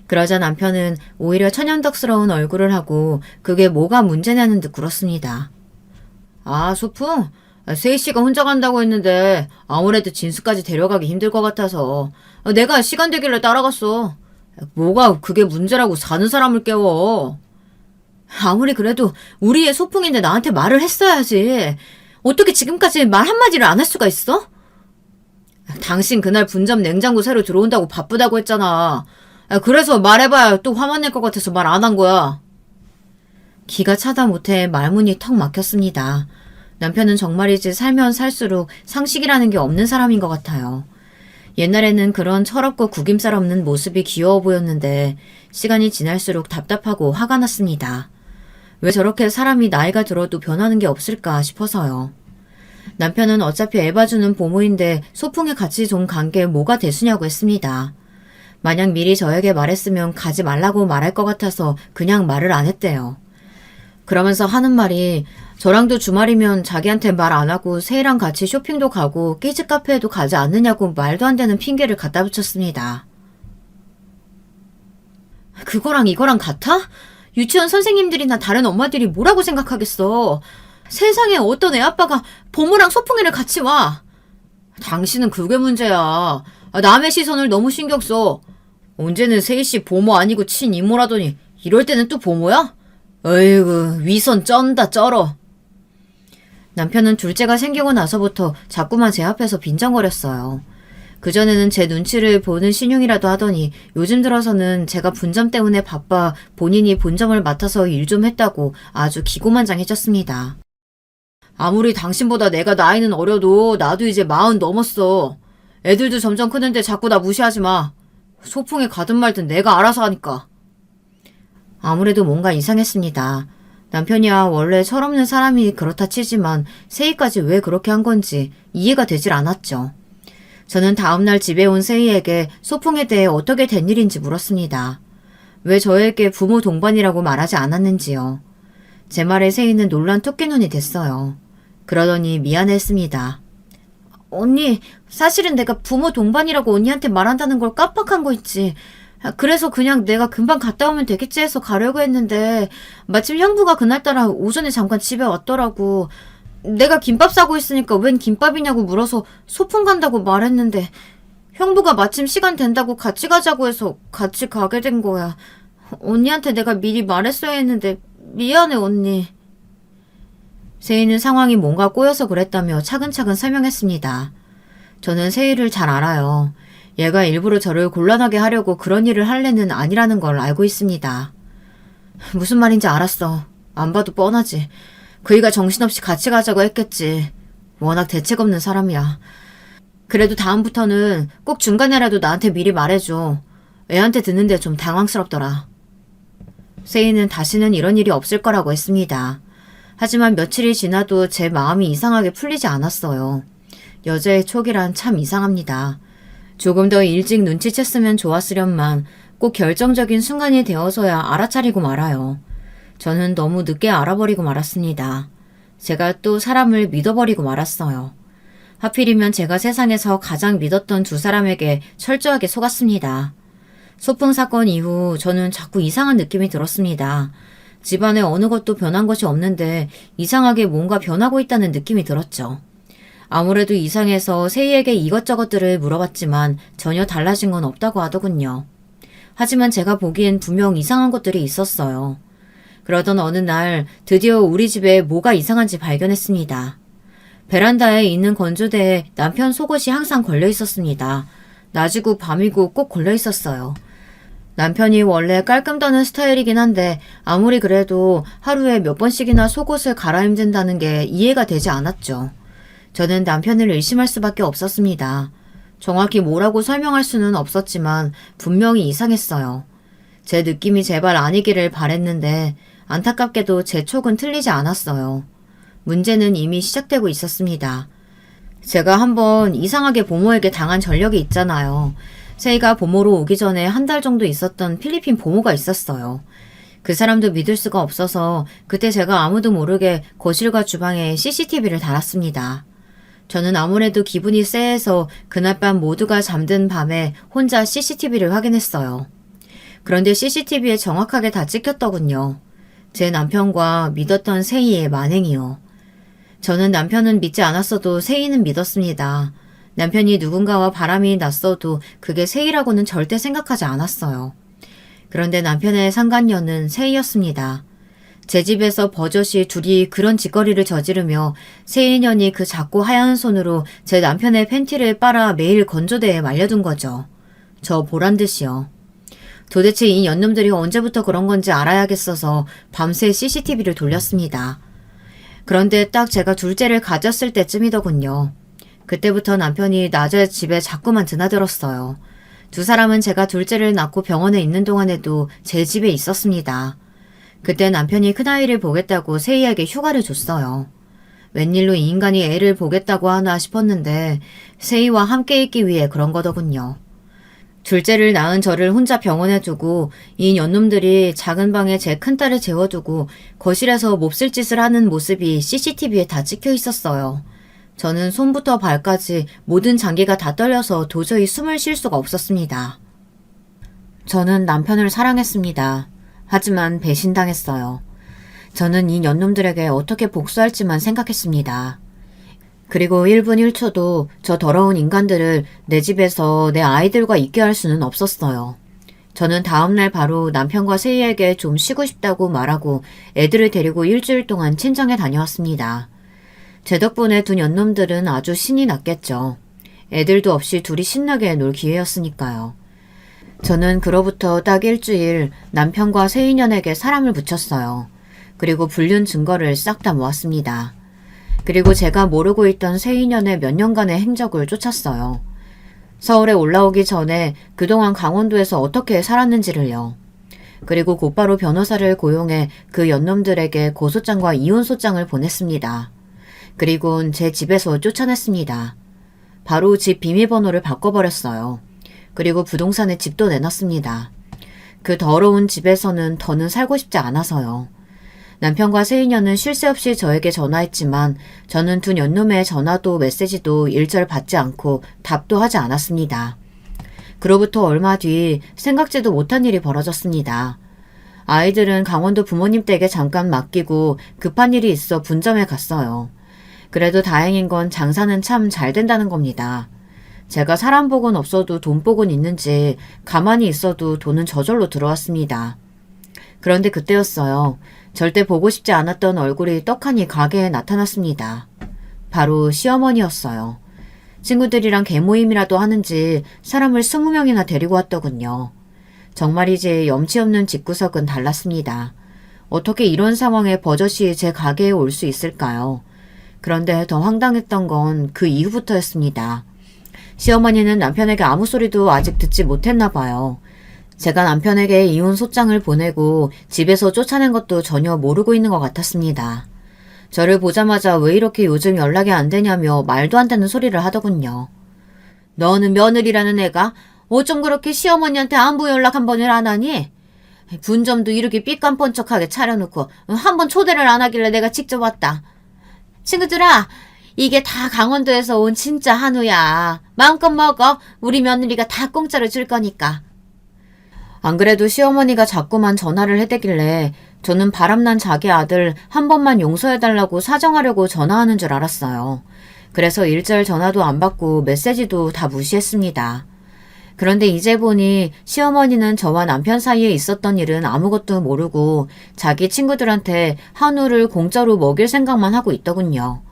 그러자 남편은 오히려 천연덕스러운 얼굴을 하고 그게 뭐가 문제냐는 듯 굴었습니다. 아, 소풍? 세희 씨가 혼자 간다고 했는데 아무래도 진수까지 데려가기 힘들 것 같아서 내가 시간 되길래 따라갔어. 뭐가 그게 문제라고 사는 사람을 깨워. 아무리 그래도 우리의 소풍인데 나한테 말을 했어야지. 어떻게 지금까지 말 한마디를 안 할 수가 있어? 당신 그날 분점 냉장고 새로 들어온다고 바쁘다고 했잖아. 그래서 말해봐야 또 화만 낼 것 같아서 말 안 한 거야. 기가 차다 못해 말문이 턱 막혔습니다. 남편은 정말이지 살면 살수록 상식이라는 게 없는 사람인 것 같아요. 옛날에는 그런 철없고 구김살 없는 모습이 귀여워 보였는데 시간이 지날수록 답답하고 화가 났습니다. 왜 저렇게 사람이 나이가 들어도 변하는 게 없을까 싶어서요. 남편은 어차피 애 봐주는 보모인데 소풍에 같이 좀 간 게 뭐가 대수냐고 했습니다. 만약 미리 저에게 말했으면 가지 말라고 말할 것 같아서 그냥 말을 안 했대요. 그러면서 하는 말이 저랑도 주말이면 자기한테 말 안 하고 세희랑 같이 쇼핑도 가고 키즈 카페에도 가지 않느냐고 말도 안 되는 핑계를 갖다 붙였습니다. 그거랑 이거랑 같아? 유치원 선생님들이나 다른 엄마들이 뭐라고 생각하겠어. 세상에 어떤 애 아빠가 보모랑 소풍이를 같이 와. 당신은 그게 문제야. 남의 시선을 너무 신경 써. 언제는 세희씨 보모 아니고 친이모라더니 이럴 때는 또 보모야? 어이구 위선 쩐다 쩔어. 남편은 둘째가 생기고 나서부터 자꾸만 제 앞에서 빈정거렸어요. 그전에는 제 눈치를 보는 신용이라도 하더니 요즘 들어서는 제가 분점 때문에 바빠 본인이 본점을 맡아서 일 좀 했다고 아주 기고만장해졌습니다. 아무리 당신보다 내가 나이는 어려도 나도 이제 40 넘었어. 애들도 점점 크는데 자꾸 나 무시하지 마. 소풍에 가든 말든 내가 알아서 하니까. 아무래도 뭔가 이상했습니다. 남편이야 원래 철없는 사람이 그렇다 치지만 세희까지 왜 그렇게 한 건지 이해가 되질 않았죠. 저는 다음날 집에 온 세희에게 소풍에 대해 어떻게 된 일인지 물었습니다. 왜 저에게 부모 동반이라고 말하지 않았는지요. 제 말에 세희는 놀란 토끼눈이 됐어요. 그러더니 미안했습니다. 언니, 사실은 내가 부모 동반이라고 언니한테 말한다는 걸 깜빡한 거 있지. 그래서 그냥 내가 금방 갔다 오면 되겠지 해서 가려고 했는데 마침 형부가 그날따라 오전에 잠깐 집에 왔더라고. 내가 김밥 싸고 있으니까 웬 김밥이냐고 물어서 소풍 간다고 말했는데 형부가 마침 시간 된다고 같이 가자고 해서 같이 가게 된 거야. 언니한테 내가 미리 말했어야 했는데 미안해 언니. 세희는 상황이 뭔가 꼬여서 그랬다며 차근차근 설명했습니다. 저는 세희를 잘 알아요. 얘가 일부러 저를 곤란하게 하려고 그런 일을 할 애는 아니라는 걸 알고 있습니다. 무슨 말인지 알았어. 안 봐도 뻔하지. 그이가 정신없이 같이 가자고 했겠지. 워낙 대책 없는 사람이야. 그래도 다음부터는 꼭 중간에라도 나한테 미리 말해줘. 애한테 듣는데 좀 당황스럽더라. 세희는 다시는 이런 일이 없을 거라고 했습니다. 하지만 며칠이 지나도 제 마음이 이상하게 풀리지 않았어요. 여자의 촉이란 참 이상합니다. 조금 더 일찍 눈치챘으면 좋았으련만 꼭 결정적인 순간이 되어서야 알아차리고 말아요. 저는 너무 늦게 알아버리고 말았습니다. 제가 또 사람을 믿어버리고 말았어요. 하필이면 제가 세상에서 가장 믿었던 두 사람에게 철저하게 속았습니다. 소풍 사건 이후 저는 자꾸 이상한 느낌이 들었습니다. 집안에 어느 것도 변한 것이 없는데 이상하게 뭔가 변하고 있다는 느낌이 들었죠. 아무래도 이상해서 세희에게 이것저것들을 물어봤지만 전혀 달라진 건 없다고 하더군요. 하지만 제가 보기엔 분명 이상한 것들이 있었어요. 그러던 어느 날 드디어 우리 집에 뭐가 이상한지 발견했습니다. 베란다에 있는 건조대에 남편 속옷이 항상 걸려 있었습니다. 낮이고 밤이고 꼭 걸려 있었어요. 남편이 원래 깔끔 떠는 스타일이긴 한데 아무리 그래도 하루에 몇 번씩이나 속옷을 갈아입는다는 게 이해가 되지 않았죠. 저는 남편을 의심할 수밖에 없었습니다. 정확히 뭐라고 설명할 수는 없었지만 분명히 이상했어요. 제 느낌이 제발 아니기를 바랬는데 안타깝게도 제 촉은 틀리지 않았어요. 문제는 이미 시작되고 있었습니다. 제가 한번 이상하게 보모에게 당한 전력이 있잖아요. 세희가 보모로 오기 전에 한 달 정도 있었던 필리핀 보모가 있었어요. 그 사람도 믿을 수가 없어서 그때 제가 아무도 모르게 거실과 주방에 CCTV를 달았습니다. 저는 아무래도 기분이 쎄해서 그날 밤 모두가 잠든 밤에 혼자 CCTV를 확인했어요. 그런데 CCTV에 정확하게 다 찍혔더군요. 제 남편과 믿었던 세희의 만행이요. 저는 남편은 믿지 않았어도 세희는 믿었습니다. 남편이 누군가와 바람이 났어도 그게 세희라고는 절대 생각하지 않았어요. 그런데 남편의 상간녀는 세희였습니다. 제 집에서 버젓이 둘이 그런 짓거리를 저지르며 세희년이 그 작고 하얀 손으로 제 남편의 팬티를 빨아 매일 건조대에 말려둔 거죠. 저 보란 듯이요. 도대체 이 연놈들이 언제부터 그런 건지 알아야겠어서 밤새 CCTV를 돌렸습니다. 그런데 딱 제가 둘째를 가졌을 때쯤이더군요. 그때부터 남편이 낮에 집에 자꾸만 드나들었어요. 두 사람은 제가 둘째를 낳고 병원에 있는 동안에도 제 집에 있었습니다. 그때 남편이 큰아이를 보겠다고 세희에게 휴가를 줬어요. 웬일로 이 인간이 애를 보겠다고 하나 싶었는데 세희와 함께 있기 위해 그런 거더군요. 둘째를 낳은 저를 혼자 병원에 두고 이 연놈들이 작은 방에 제 큰딸을 재워두고 거실에서 몹쓸 짓을 하는 모습이 CCTV에 다 찍혀 있었어요. 저는 손부터 발까지 모든 장기가 다 떨려서 도저히 숨을 쉴 수가 없었습니다. 저는 남편을 사랑했습니다. 하지만 배신당했어요. 저는 이 연놈들에게 어떻게 복수할지만 생각했습니다. 그리고 1분 1초도 저 더러운 인간들을 내 집에서 내 아이들과 있게 할 수는 없었어요. 저는 다음날 바로 남편과 세희에게 좀 쉬고 싶다고 말하고 애들을 데리고 일주일 동안 친정에 다녀왔습니다. 제 덕분에 두 연놈들은 아주 신이 났겠죠. 애들도 없이 둘이 신나게 놀 기회였으니까요. 저는 그로부터 딱 일주일 남편과 세희년에게 사람을 붙였어요. 그리고 불륜 증거를 싹 다 모았습니다. 그리고 제가 모르고 있던 세희년의 몇 년간의 행적을 쫓았어요. 서울에 올라오기 전에 그동안 강원도에서 어떻게 살았는지를요. 그리고 곧바로 변호사를 고용해 그 연놈들에게 고소장과 이혼소장을 보냈습니다. 그리곤 제 집에서 쫓아냈습니다. 바로 집 비밀번호를 바꿔버렸어요. 그리고 부동산에 집도 내놨습니다. 그 더러운 집에서는 더는 살고 싶지 않아서요. 남편과 세희년은 쉴 새 없이 저에게 전화했지만 저는 두 연놈의 전화도 메시지도 일절 받지 않고 답도 하지 않았습니다. 그로부터 얼마 뒤 생각지도 못한 일이 벌어졌습니다. 아이들은 강원도 부모님 댁에 잠깐 맡기고 급한 일이 있어 분점에 갔어요. 그래도 다행인 건 장사는 참 잘 된다는 겁니다. 제가 사람 복은 없어도 돈 복은 있는지 가만히 있어도 돈은 저절로 들어왔습니다. 그런데 그때였어요. 절대 보고 싶지 않았던 얼굴이 떡하니 가게에 나타났습니다. 바로 시어머니였어요. 친구들이랑 개모임이라도 하는지 사람을 20명이나 데리고 왔더군요. 정말이지 염치 없는 집구석은 달랐습니다. 어떻게 이런 상황에 버젓이 제 가게에 올 수 있을까요? 그런데 더 황당했던 건 그 이후부터였습니다. 시어머니는 남편에게 아무 소리도 아직 듣지 못했나 봐요. 제가 남편에게 이혼 소장을 보내고 집에서 쫓아낸 것도 전혀 모르고 있는 것 같았습니다. 저를 보자마자 왜 이렇게 요즘 연락이 안 되냐며 말도 안 되는 소리를 하더군요. 너는 며느리라는 애가 어쩜 그렇게 시어머니한테 안부 연락 한 번을 안 하니? 분점도 이렇게 삐깜번쩍하게 차려놓고 한 번 초대를 안 하길래 내가 직접 왔다. 친구들아, 이게 다 강원도에서 온 진짜 한우야. 마음껏 먹어. 우리 며느리가 다 공짜로 줄 거니까. 안 그래도 시어머니가 자꾸만 전화를 해대길래 저는 바람난 자기 아들 한 번만 용서해달라고 사정하려고 전화하는 줄 알았어요. 그래서 일절 전화도 안 받고 메시지도 다 무시했습니다. 그런데 이제 보니 시어머니는 저와 남편 사이에 있었던 일은 아무것도 모르고 자기 친구들한테 한우를 공짜로 먹일 생각만 하고 있더군요.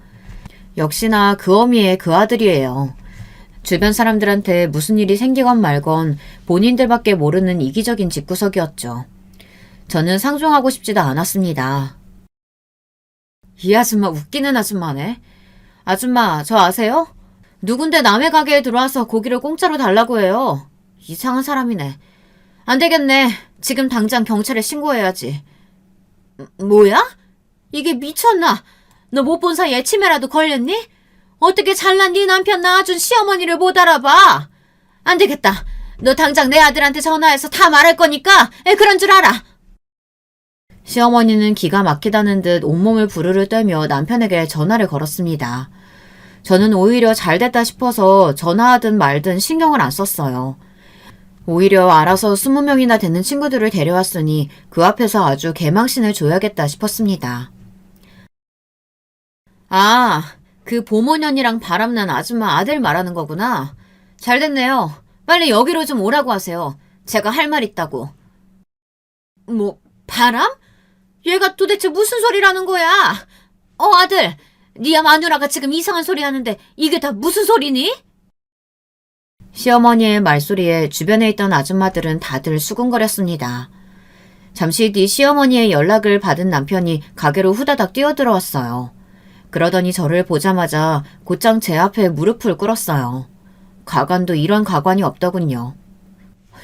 역시나 그 어미의 그 아들이에요. 주변 사람들한테 무슨 일이 생기건 말건 본인들밖에 모르는 이기적인 집구석이었죠. 저는 상종하고 싶지도 않았습니다. 이 아줌마 웃기는 아줌마네. 아줌마, 저 아세요? 누군데 남의 가게에 들어와서 고기를 공짜로 달라고 해요. 이상한 사람이네. 안 되겠네. 지금 당장 경찰에 신고해야지. 뭐야? 이게 미쳤나? 너 못 본 사이에 치매라도 걸렸니? 어떻게 잘난 네 남편 낳아준 시어머니를 못 알아봐? 안 되겠다. 너 당장 내 아들한테 전화해서 다 말할 거니까 그런 줄 알아. 시어머니는 기가 막히다는 듯 온몸을 부르르 떨며 남편에게 전화를 걸었습니다. 저는 오히려 잘됐다 싶어서 전화하든 말든 신경을 안 썼어요. 오히려 알아서 20명이나 되는 친구들을 데려왔으니 그 앞에서 아주 개망신을 줘야겠다 싶었습니다. 아, 그 보모년이랑 바람난 아줌마 아들 말하는 거구나. 잘 됐네요. 빨리 여기로 좀 오라고 하세요. 제가 할 말 있다고. 뭐, 바람? 얘가 도대체 무슨 소리라는 거야? 아들, 니야 마누라가 지금 이상한 소리 하는데 이게 다 무슨 소리니? 시어머니의 말소리에 주변에 있던 아줌마들은 다들 수군거렸습니다. 잠시 뒤 시어머니의 연락을 받은 남편이 가게로 후다닥 뛰어들어왔어요. 그러더니 저를 보자마자 곧장 제 앞에 무릎을 꿇었어요. 가관도 이런 가관이 없더군요.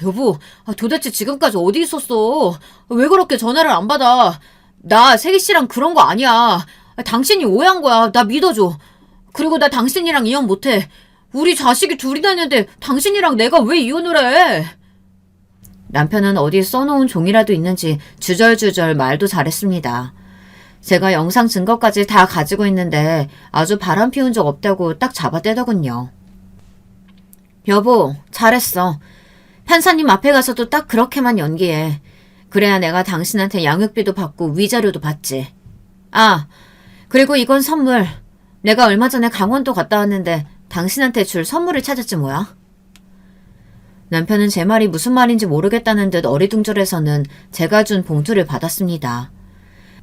여보, 도대체 지금까지 어디 있었어? 왜 그렇게 전화를 안 받아? 나 세기 씨랑 그런 거 아니야. 당신이 오해한 거야. 나 믿어줘. 그리고 나 당신이랑 이혼 못해. 우리 자식이 둘이나 있는데 당신이랑 내가 왜 이혼을 해? 남편은 어디 써놓은 종이라도 있는지 주절주절 말도 잘했습니다. 제가 영상 증거까지 다 가지고 있는데 아주 바람 피운 적 없다고 딱 잡아떼더군요. 여보, 잘했어. 판사님 앞에 가서도 딱 그렇게만 연기해. 그래야 내가 당신한테 양육비도 받고 위자료도 받지. 아, 그리고 이건 선물. 내가 얼마 전에 강원도 갔다 왔는데 당신한테 줄 선물을 찾았지 뭐야. 남편은 제 말이 무슨 말인지 모르겠다는 듯 어리둥절해서는 제가 준 봉투를 받았습니다.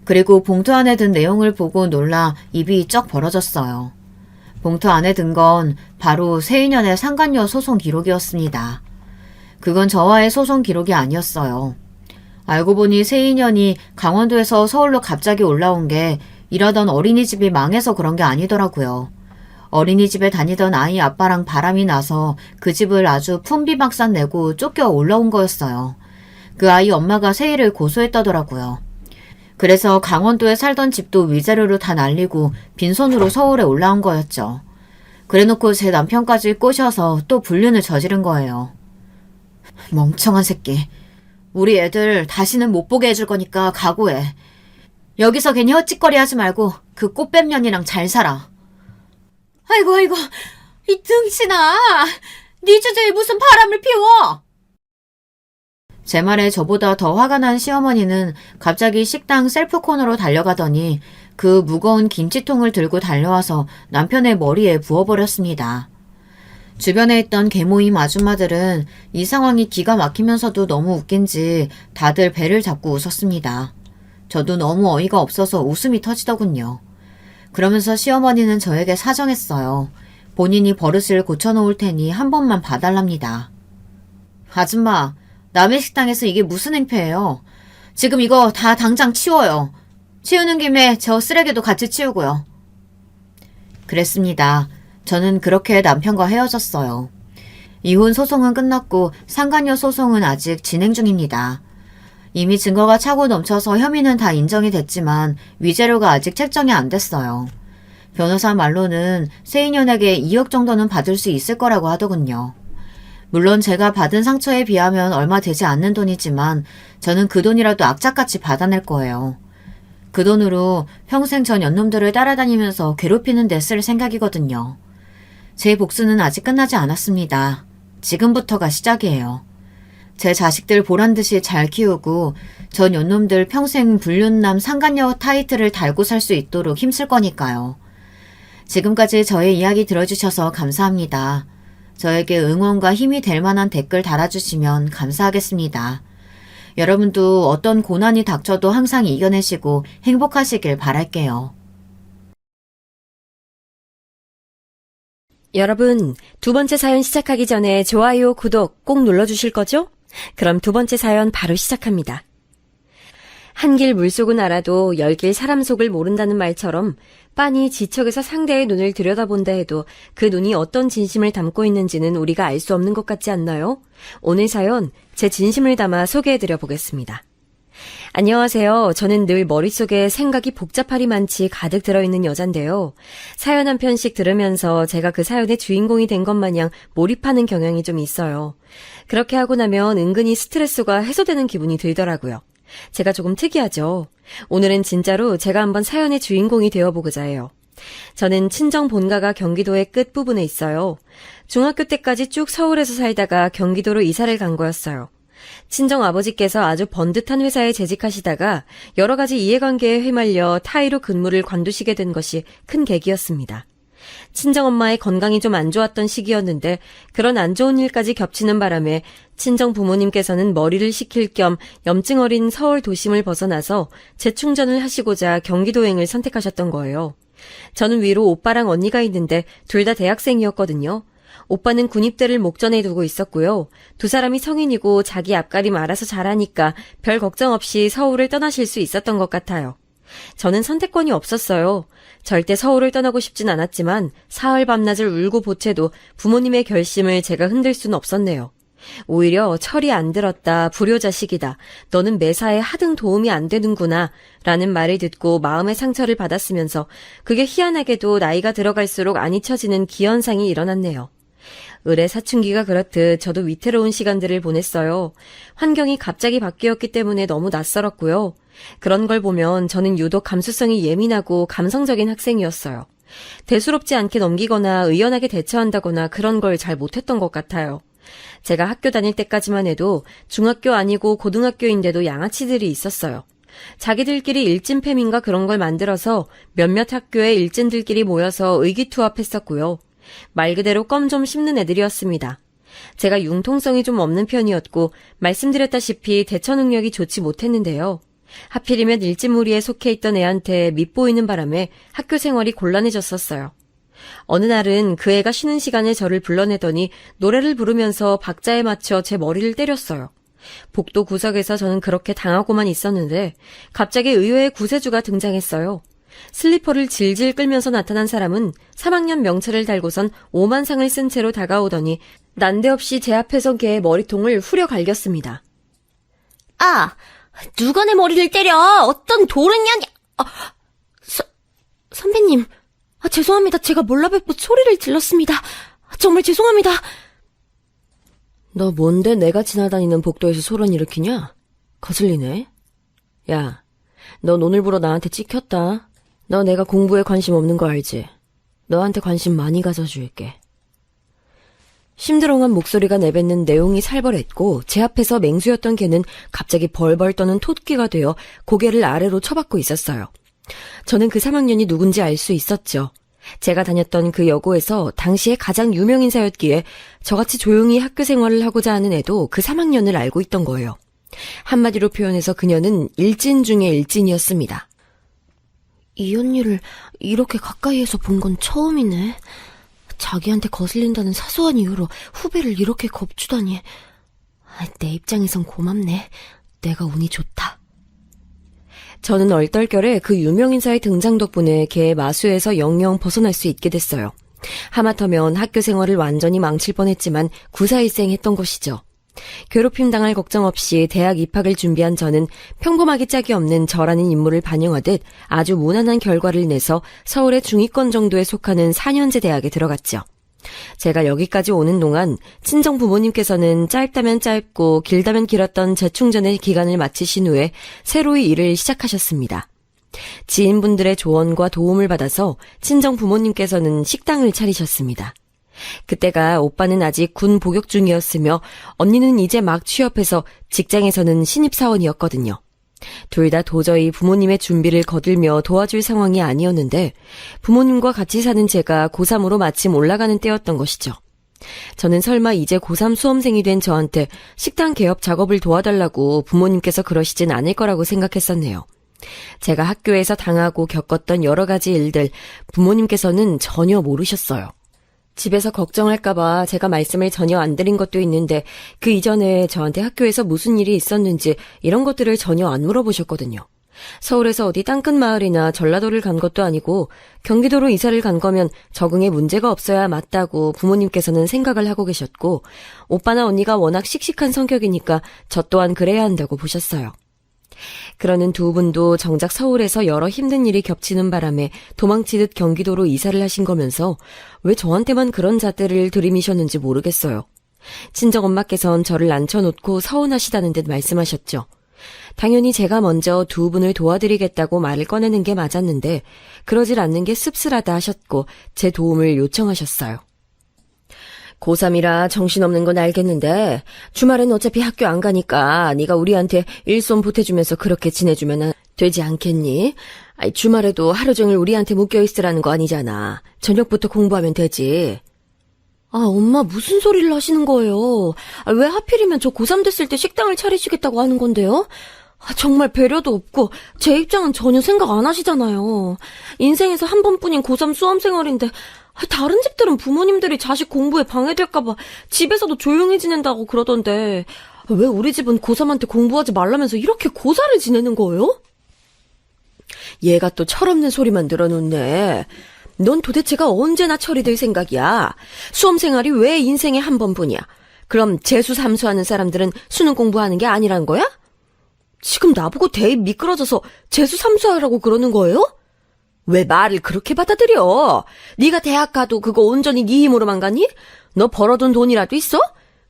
그리고 봉투 안에 든 내용을 보고 놀라 입이 쩍 벌어졌어요. 봉투 안에 든 건 바로 세인연의 상간녀 소송 기록이었습니다. 그건 저와의 소송 기록이 아니었어요. 알고 보니 세인연이 강원도에서 서울로 갑자기 올라온 게 일하던 어린이집이 망해서 그런 게 아니더라고요. 어린이집에 다니던 아이 아빠랑 바람이 나서 그 집을 아주 품비박산 내고 쫓겨 올라온 거였어요. 그 아이 엄마가 세이를 고소했다더라고요. 그래서 강원도에 살던 집도 위자료로 다 날리고 빈손으로 서울에 올라온 거였죠. 그래놓고 제 남편까지 꼬셔서 또 불륜을 저지른 거예요. 멍청한 새끼. 우리 애들 다시는 못 보게 해줄 거니까 각오해. 여기서 괜히 헛짓거리 하지 말고 그 꽃뱀년이랑 잘 살아. 아이고, 이 등신아. 네 주제에 무슨 바람을 피워? 제 말에 저보다 더 화가 난 시어머니는 갑자기 식당 셀프 코너로 달려가더니 그 무거운 김치통을 들고 달려와서 남편의 머리에 부어버렸습니다. 주변에 있던 개모임 아줌마들은 이 상황이 기가 막히면서도 너무 웃긴지 다들 배를 잡고 웃었습니다. 저도 너무 어이가 없어서 웃음이 터지더군요. 그러면서 시어머니는 저에게 사정했어요. 본인이 버릇을 고쳐놓을 테니 한 번만 봐달랍니다. 아줌마, 남의 식당에서 이게 무슨 행패예요? 지금 이거 다 당장 치워요. 치우는 김에 저 쓰레기도 같이 치우고요. 그랬습니다. 저는 그렇게 남편과 헤어졌어요. 이혼 소송은 끝났고 상간녀 소송은 아직 진행 중입니다. 이미 증거가 차고 넘쳐서 혐의는 다 인정이 됐지만 위자료가 아직 책정이 안 됐어요. 변호사 말로는 세인연에게 2억 정도는 받을 수 있을 거라고 하더군요. 물론 제가 받은 상처에 비하면 얼마 되지 않는 돈이지만 저는 그 돈이라도 악착같이 받아낼 거예요. 그 돈으로 평생 전 연놈들을 따라다니면서 괴롭히는 데 쓸 생각이거든요. 제 복수는 아직 끝나지 않았습니다. 지금부터가 시작이에요. 제 자식들 보란듯이 잘 키우고 전 연놈들 평생 불륜남 상간녀 타이틀을 달고 살 수 있도록 힘쓸 거니까요. 지금까지 저의 이야기 들어주셔서 감사합니다. 저에게 응원과 힘이 될 만한 댓글 달아주시면 감사하겠습니다. 여러분도 어떤 고난이 닥쳐도 항상 이겨내시고 행복하시길 바랄게요. 여러분, 두 번째 사연 시작하기 전에 좋아요, 구독 꼭 눌러주실 거죠? 그럼 두 번째 사연 바로 시작합니다. 한길 물속은 알아도 열길 사람 속을 모른다는 말처럼 빤히 지척에서 상대의 눈을 들여다본다 해도 그 눈이 어떤 진심을 담고 있는지는 우리가 알 수 없는 것 같지 않나요? 오늘 사연 제 진심을 담아 소개해드려 보겠습니다. 안녕하세요. 저는 늘 머릿속에 생각이 복잡하리 많지 가득 들어있는 여잔데요. 사연 한 편씩 들으면서 제가 그 사연의 주인공이 된 것 마냥 몰입하는 경향이 좀 있어요. 그렇게 하고 나면 은근히 스트레스가 해소되는 기분이 들더라고요. 제가 조금 특이하죠. 오늘은 진짜로 제가 한번 사연의 주인공이 되어보고자 해요. 저는 친정 본가가 경기도의 끝부분에 있어요. 중학교 때까지 쭉 서울에서 살다가 경기도로 이사를 간 거였어요. 친정 아버지께서 아주 번듯한 회사에 재직하시다가 여러 가지 이해관계에 휘말려 타의로 근무를 관두시게 된 것이 큰 계기였습니다. 친정엄마의 건강이 좀 안 좋았던 시기였는데 그런 안 좋은 일까지 겹치는 바람에 친정 부모님께서는 머리를 식힐 겸 염증 어린 서울 도심을 벗어나서 재충전을 하시고자 경기도행을 선택하셨던 거예요. 저는 위로 오빠랑 언니가 있는데 둘 다 대학생이었거든요. 오빠는 군입대를 목전에 두고 있었고요. 두 사람이 성인이고 자기 앞가림 알아서 잘하니까 별 걱정 없이 서울을 떠나실 수 있었던 것 같아요. 저는 선택권이 없었어요. 절대 서울을 떠나고 싶진 않았지만 사흘 밤낮을 울고 보채도 부모님의 결심을 제가 흔들 수는 없었네요. 오히려 철이 안 들었다, 불효자식이다, 너는 매사에 하등 도움이 안 되는구나 라는 말을 듣고 마음의 상처를 받았으면서 그게 희한하게도 나이가 들어갈수록 안 잊혀지는 기현상이 일어났네요. 을의 사춘기가 그렇듯 저도 위태로운 시간들을 보냈어요. 환경이 갑자기 바뀌었기 때문에 너무 낯설었고요. 그런 걸 보면 저는 유독 감수성이 예민하고 감성적인 학생이었어요. 대수롭지 않게 넘기거나 의연하게 대처한다거나 그런 걸 잘 못했던 것 같아요. 제가 학교 다닐 때까지만 해도 중학교 아니고 고등학교인데도 양아치들이 있었어요. 자기들끼리 일진패민가 그런 걸 만들어서 몇몇 학교의 일진들끼리 모여서 의기투합했었고요. 말 그대로 껌 좀 씹는 애들이었습니다. 제가 융통성이 좀 없는 편이었고 말씀드렸다시피 대처 능력이 좋지 못했는데요. 하필이면 일진무리에 속해 있던 애한테 밉보이는 바람에 학교 생활이 곤란해졌었어요. 어느 날은 그 애가 쉬는 시간에 저를 불러내더니 노래를 부르면서 박자에 맞춰 제 머리를 때렸어요. 복도 구석에서 저는 그렇게 당하고만 있었는데 갑자기 의외의 구세주가 등장했어요. 슬리퍼를 질질 끌면서 나타난 사람은 3학년 명찰을 달고선 오만상을 쓴 채로 다가오더니 난데없이 제 앞에서 걔의 머리통을 후려 갈겼습니다. 아, 누가 내 머리를 때려? 어떤 도른년이... 선배님, 죄송합니다. 제가 몰라뵙고 소리를 질렀습니다. 정말 죄송합니다. 너 뭔데 내가 지나다니는 복도에서 소란 일으키냐? 거슬리네. 야, 넌 오늘부로 나한테 찍혔다. 너 내가 공부에 관심 없는 거 알지? 너한테 관심 많이 가져줄게. 심드렁한 목소리가 내뱉는 내용이 살벌했고 제 앞에서 맹수였던 걔는 갑자기 벌벌 떠는 토끼가 되어 고개를 아래로 쳐박고 있었어요. 저는 그 3학년이 누군지 알 수 있었죠. 제가 다녔던 그 여고에서 당시에 가장 유명 인사였기에 저같이 조용히 학교 생활을 하고자 하는 애도 그 3학년을 알고 있던 거예요. 한마디로 표현해서 그녀는 일진 중의 일진이었습니다. 이 언니를 이렇게 가까이에서 본 건 처음이네. 자기한테 거슬린다는 사소한 이유로 후배를 이렇게 겁주다니. 내 입장에선 고맙네. 내가 운이 좋다. 저는 얼떨결에 그 유명인사의 등장 덕분에 걔의 마수에서 영영 벗어날 수 있게 됐어요. 하마터면 학교 생활을 완전히 망칠 뻔했지만 구사일생했던 것이죠. 괴롭힘 당할 걱정 없이 대학 입학을 준비한 저는 평범하기 짝이 없는 저라는 인물을 반영하듯 아주 무난한 결과를 내서 서울의 중위권 정도에 속하는 4년제 대학에 들어갔죠. 제가 여기까지 오는 동안 친정 부모님께서는 짧다면 짧고 길다면 길었던 재충전의 기간을 마치신 후에 새로이 일을 시작하셨습니다. 지인분들의 조언과 도움을 받아서 친정 부모님께서는 식당을 차리셨습니다. 그때가 오빠는 아직 군 복역 중이었으며 언니는 이제 막 취업해서 직장에서는 신입사원이었거든요. 둘 다 도저히 부모님의 준비를 거들며 도와줄 상황이 아니었는데 부모님과 같이 사는 제가 고3으로 마침 올라가는 때였던 것이죠. 저는 설마 이제 고3 수험생이 된 저한테 식당 개업 작업을 도와달라고 부모님께서 그러시진 않을 거라고 생각했었네요. 제가 학교에서 당하고 겪었던 여러 가지 일들 부모님께서는 전혀 모르셨어요. 집에서 걱정할까봐 제가 말씀을 전혀 안 드린 것도 있는데 그 이전에 저한테 학교에서 무슨 일이 있었는지 이런 것들을 전혀 안 물어보셨거든요. 서울에서 어디 땅끝 마을이나 전라도를 간 것도 아니고 경기도로 이사를 간 거면 적응에 문제가 없어야 맞다고 부모님께서는 생각을 하고 계셨고 오빠나 언니가 워낙 씩씩한 성격이니까 저 또한 그래야 한다고 보셨어요. 그러는 두 분도 정작 서울에서 여러 힘든 일이 겹치는 바람에 도망치듯 경기도로 이사를 하신 거면서 왜 저한테만 그런 잣대를 들이미셨는지 모르겠어요. 친정엄마께선 저를 앉혀놓고 서운하시다는 듯 말씀하셨죠. 당연히 제가 먼저 두 분을 도와드리겠다고 말을 꺼내는 게 맞았는데 그러질 않는 게 씁쓸하다 하셨고 제 도움을 요청하셨어요. 고3이라 정신없는 건 알겠는데 주말엔 어차피 학교 안 가니까 네가 우리한테 일손 보태주면서 그렇게 지내주면 되지 않겠니? 아이, 주말에도 하루 종일 우리한테 묶여있으라는 거 아니잖아. 저녁부터 공부하면 되지. 아, 엄마 무슨 소리를 하시는 거예요? 왜 하필이면 저 고3 됐을 때 식당을 차리시겠다고 하는 건데요? 정말 배려도 없고 제 입장은 전혀 생각 안 하시잖아요. 인생에서 한 번뿐인 고3 수험생활인데 다른 집들은 부모님들이 자식 공부에 방해될까봐 집에서도 조용히 지낸다고 그러던데 왜 우리 집은 고3한테 공부하지 말라면서 이렇게 고사를 지내는 거예요? 얘가 또 철없는 소리만 늘어놓네. 넌 도대체가 언제나 처리될 생각이야. 수험생활이 왜 인생에 한 번뿐이야. 그럼 재수 삼수하는 사람들은 수능 공부하는 게 아니란 거야? 지금 나보고 대입 미끄러져서 재수 삼수하라고 그러는 거예요? 왜 말을 그렇게 받아들여? 네가 대학 가도 그거 온전히 네 힘으로만 가니? 너 벌어둔 돈이라도 있어?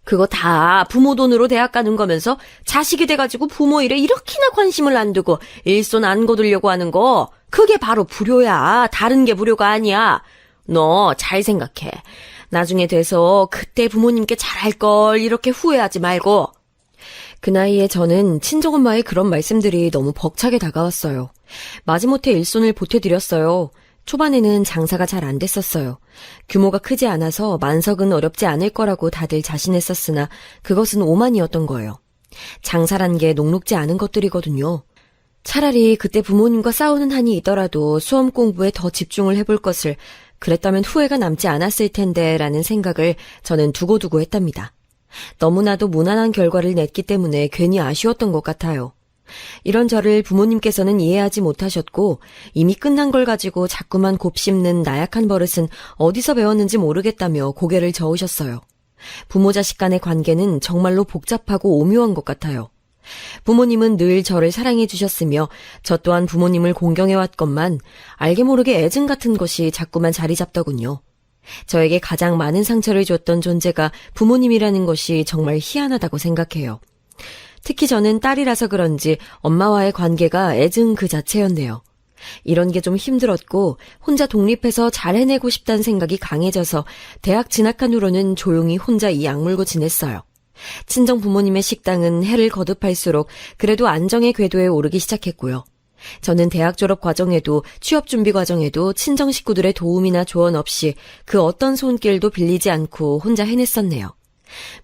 그거 다 부모 돈으로 대학 가는 거면서 자식이 돼가지고 부모 일에 이렇게나 관심을 안 두고 일손 안 거두려고 하는 거 그게 바로 불효야. 다른 게 불효가 아니야. 너 잘 생각해. 나중에 돼서 그때 부모님께 잘할 걸 이렇게 후회하지 말고. 그 나이에 저는 친정엄마의 그런 말씀들이 너무 벅차게 다가왔어요. 마지못해 일손을 보태드렸어요. 초반에는 장사가 잘 안 됐었어요. 규모가 크지 않아서 만석은 어렵지 않을 거라고 다들 자신했었으나 그것은 오만이었던 거예요. 장사란 게 녹록지 않은 것들이거든요. 차라리 그때 부모님과 싸우는 한이 있더라도 수험 공부에 더 집중을 해볼 것을, 그랬다면 후회가 남지 않았을 텐데 라는 생각을 저는 두고두고 했답니다. 너무나도 무난한 결과를 냈기 때문에 괜히 아쉬웠던 것 같아요. 이런 저를 부모님께서는 이해하지 못하셨고 이미 끝난 걸 가지고 자꾸만 곱씹는 나약한 버릇은 어디서 배웠는지 모르겠다며 고개를 저으셨어요. 부모 자식 간의 관계는 정말로 복잡하고 오묘한 것 같아요. 부모님은 늘 저를 사랑해 주셨으며 저 또한 부모님을 공경해왔건만 알게 모르게 애증 같은 것이 자꾸만 자리 잡더군요. 저에게 가장 많은 상처를 줬던 존재가 부모님이라는 것이 정말 희한하다고 생각해요. 특히 저는 딸이라서 그런지 엄마와의 관계가 애증 그 자체였네요. 이런 게 좀 힘들었고 혼자 독립해서 잘 해내고 싶다는 생각이 강해져서 대학 진학한 후로는 조용히 혼자 이 악물고 지냈어요. 친정 부모님의 식당은 해를 거듭할수록 그래도 안정의 궤도에 오르기 시작했고요. 저는 대학 졸업 과정에도 취업 준비 과정에도 친정 식구들의 도움이나 조언 없이 그 어떤 손길도 빌리지 않고 혼자 해냈었네요.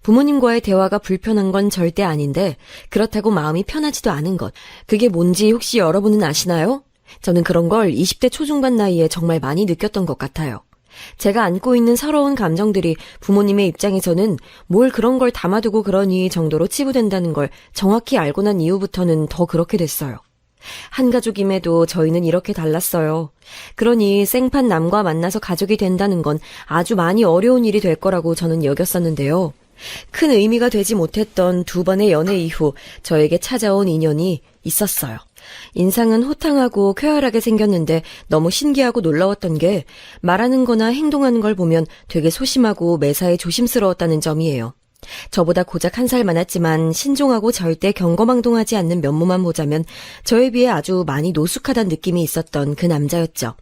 부모님과의 대화가 불편한 건 절대 아닌데 그렇다고 마음이 편하지도 않은 것, 그게 뭔지 혹시 여러분은 아시나요? 저는 그런 걸 20대 초중반 나이에 정말 많이 느꼈던 것 같아요. 제가 안고 있는 서러운 감정들이 부모님의 입장에서는 뭘 그런 걸 담아두고 그러니 정도로 치부된다는 걸 정확히 알고 난 이후부터는 더 그렇게 됐어요. 한 가족임에도 저희는 이렇게 달랐어요. 그러니 생판 남과 만나서 가족이 된다는 건 아주 많이 어려운 일이 될 거라고 저는 여겼었는데요. 큰 의미가 되지 못했던 두 번의 연애 이후 저에게 찾아온 인연이 있었어요. 인상은 호탕하고 쾌활하게 생겼는데 너무 신기하고 놀라웠던 게 말하는 거나 행동하는 걸 보면 되게 소심하고 매사에 조심스러웠다는 점이에요. 저보다 고작 1살 많았지만 신중하고 절대 경거망동하지 않는 면모만 보자면 저에 비해 아주 많이 노숙하다는 느낌이 있었던 그 남자였죠.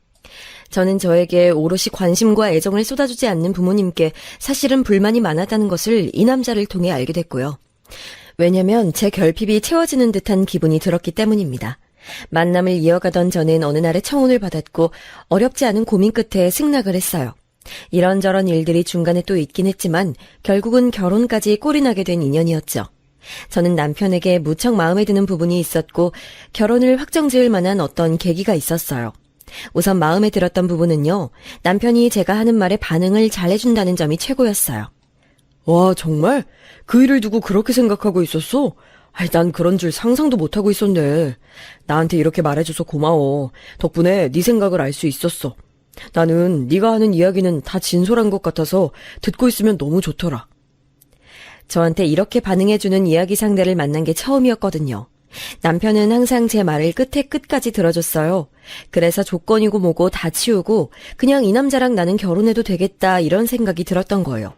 저는 저에게 오롯이 관심과 애정을 쏟아주지 않는 부모님께 사실은 불만이 많았다는 것을 이 남자를 통해 알게 됐고요. 왜냐면 제 결핍이 채워지는 듯한 기분이 들었기 때문입니다. 만남을 이어가던 저는 어느 날에 청혼을 받았고 어렵지 않은 고민 끝에 승낙을 했어요. 이런저런 일들이 중간에 또 있긴 했지만 결국은 결혼까지 꼴이 나게 된 인연이었죠. 저는 남편에게 무척 마음에 드는 부분이 있었고 결혼을 확정지을 만한 어떤 계기가 있었어요. 우선 마음에 들었던 부분은요, 남편이 제가 하는 말에 반응을 잘해준다는 점이 최고였어요. 와, 정말? 그 일을 두고 그렇게 생각하고 있었어? 난 그런 줄 상상도 못하고 있었네. 나한테 이렇게 말해줘서 고마워. 덕분에 네 생각을 알 수 있었어. 나는 네가 하는 이야기는 다 진솔한 것 같아서 듣고 있으면 너무 좋더라. 저한테 이렇게 반응해주는 이야기 상대를 만난 게 처음이었거든요. 남편은 항상 제 말을 끝에 끝까지 들어줬어요. 그래서 조건이고 뭐고 다 치우고 그냥 이 남자랑 나는 결혼해도 되겠다 이런 생각이 들었던 거예요.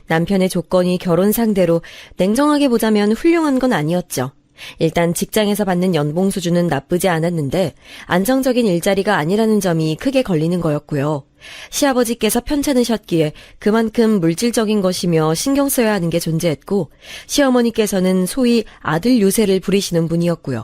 남편의 조건이 결혼 상대로 냉정하게 보자면 훌륭한 건 아니었죠. 일단 직장에서 받는 연봉 수준은 나쁘지 않았는데 안정적인 일자리가 아니라는 점이 크게 걸리는 거였고요. 시아버지께서 편찮으셨기에 그만큼 물질적인 것이며 신경 써야 하는 게 존재했고, 시어머니께서는 소위 아들 유세를 부리시는 분이었고요.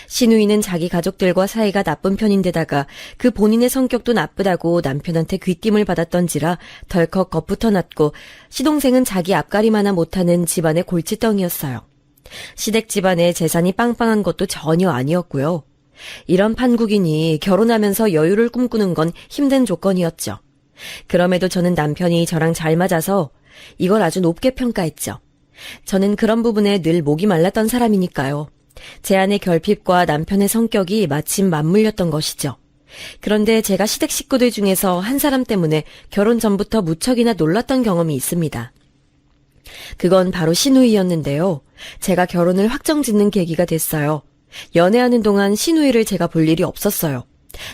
시누이는 자기 가족들과 사이가 나쁜 편인데다가 그 본인의 성격도 나쁘다고 남편한테 귀띔을 받았던지라 덜컥 겁부터 났고, 시동생은 자기 앞가림 하나 못하는 집안의 골칫덩이였어요. 시댁 집안의 재산이 빵빵한 것도 전혀 아니었고요. 이런 판국이니 결혼하면서 여유를 꿈꾸는 건 힘든 조건이었죠. 그럼에도 저는 남편이 저랑 잘 맞아서 이걸 아주 높게 평가했죠. 저는 그런 부분에 늘 목이 말랐던 사람이니까요. 제 아내 결핍과 남편의 성격이 마침 맞물렸던 것이죠. 그런데 제가 시댁 식구들 중에서 한 사람 때문에 결혼 전부터 무척이나 놀랐던 경험이 있습니다. 그건 바로 시누이였는데요. 제가 결혼을 확정짓는 계기가 됐어요. 연애하는 동안 시누이를 제가 볼 일이 없었어요.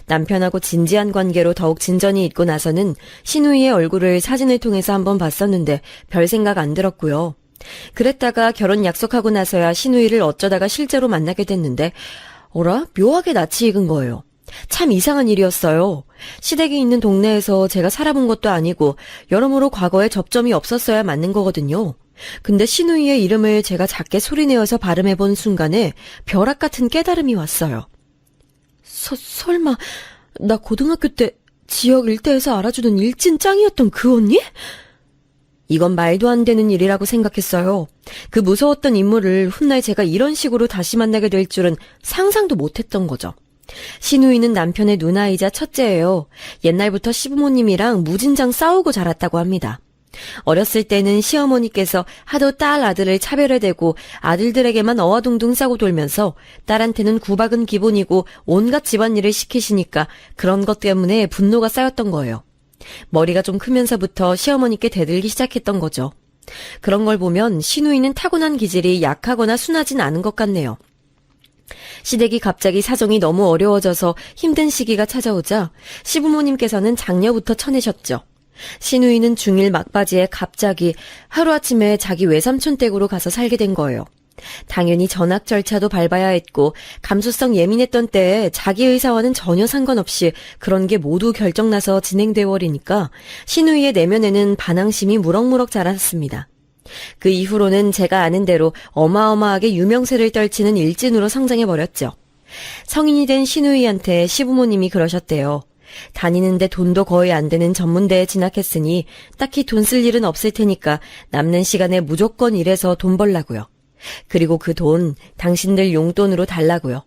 남편하고 진지한 관계로 더욱 진전이 있고 나서는 시누이의 얼굴을 사진을 통해서 한번 봤었는데 별 생각 안 들었고요. 그랬다가 결혼 약속하고 나서야 시누이를 어쩌다가 실제로 만나게 됐는데 어라? 묘하게 낯이 익은 거예요. 참 이상한 일이었어요. 시댁이 있는 동네에서 제가 살아본 것도 아니고 여러모로 과거에 접점이 없었어야 맞는 거거든요. 근데 시누이의 이름을 제가 작게 소리내어서 발음해본 순간에 벼락 같은 깨달음이 왔어요. 설마 나 고등학교 때 지역 일대에서 알아주던 일진 짱이었던 그 언니? 이건 말도 안 되는 일이라고 생각했어요. 그 무서웠던 인물을 훗날 제가 이런 식으로 다시 만나게 될 줄은 상상도 못했던 거죠. 시누이는 남편의 누나이자 첫째예요. 옛날부터 시부모님이랑 무진장 싸우고 자랐다고 합니다. 어렸을 때는 시어머니께서 하도 딸 아들을 차별해대고 아들들에게만 어와둥둥 싸고 돌면서 딸한테는 구박은 기본이고 온갖 집안일을 시키시니까 그런 것 때문에 분노가 쌓였던 거예요. 머리가 좀 크면서부터 시어머니께 대들기 시작했던 거죠. 그런 걸 보면 시누이는 타고난 기질이 약하거나 순하진 않은 것 같네요. 시댁이 갑자기 사정이 너무 어려워져서 힘든 시기가 찾아오자 시부모님께서는 장녀부터 쳐내셨죠. 시누이는 중1 막바지에 갑자기 하루아침에 자기 외삼촌 댁으로 가서 살게 된 거예요. 당연히 전학 절차도 밟아야 했고 감수성 예민했던 때에 자기 의사와는 전혀 상관없이 그런 게 모두 결정나서 진행돼 버리니까 시누이의 내면에는 반항심이 무럭무럭 자랐습니다. 그 이후로는 제가 아는 대로 어마어마하게 유명세를 떨치는 일진으로 성장해버렸죠. 성인이 된 시누이한테 시부모님이 그러셨대요. 다니는데 돈도 거의 안 되는 전문대에 진학했으니 딱히 돈 쓸 일은 없을 테니까 남는 시간에 무조건 일해서 돈 벌라고요. 그리고 그 돈 당신들 용돈으로 달라고요.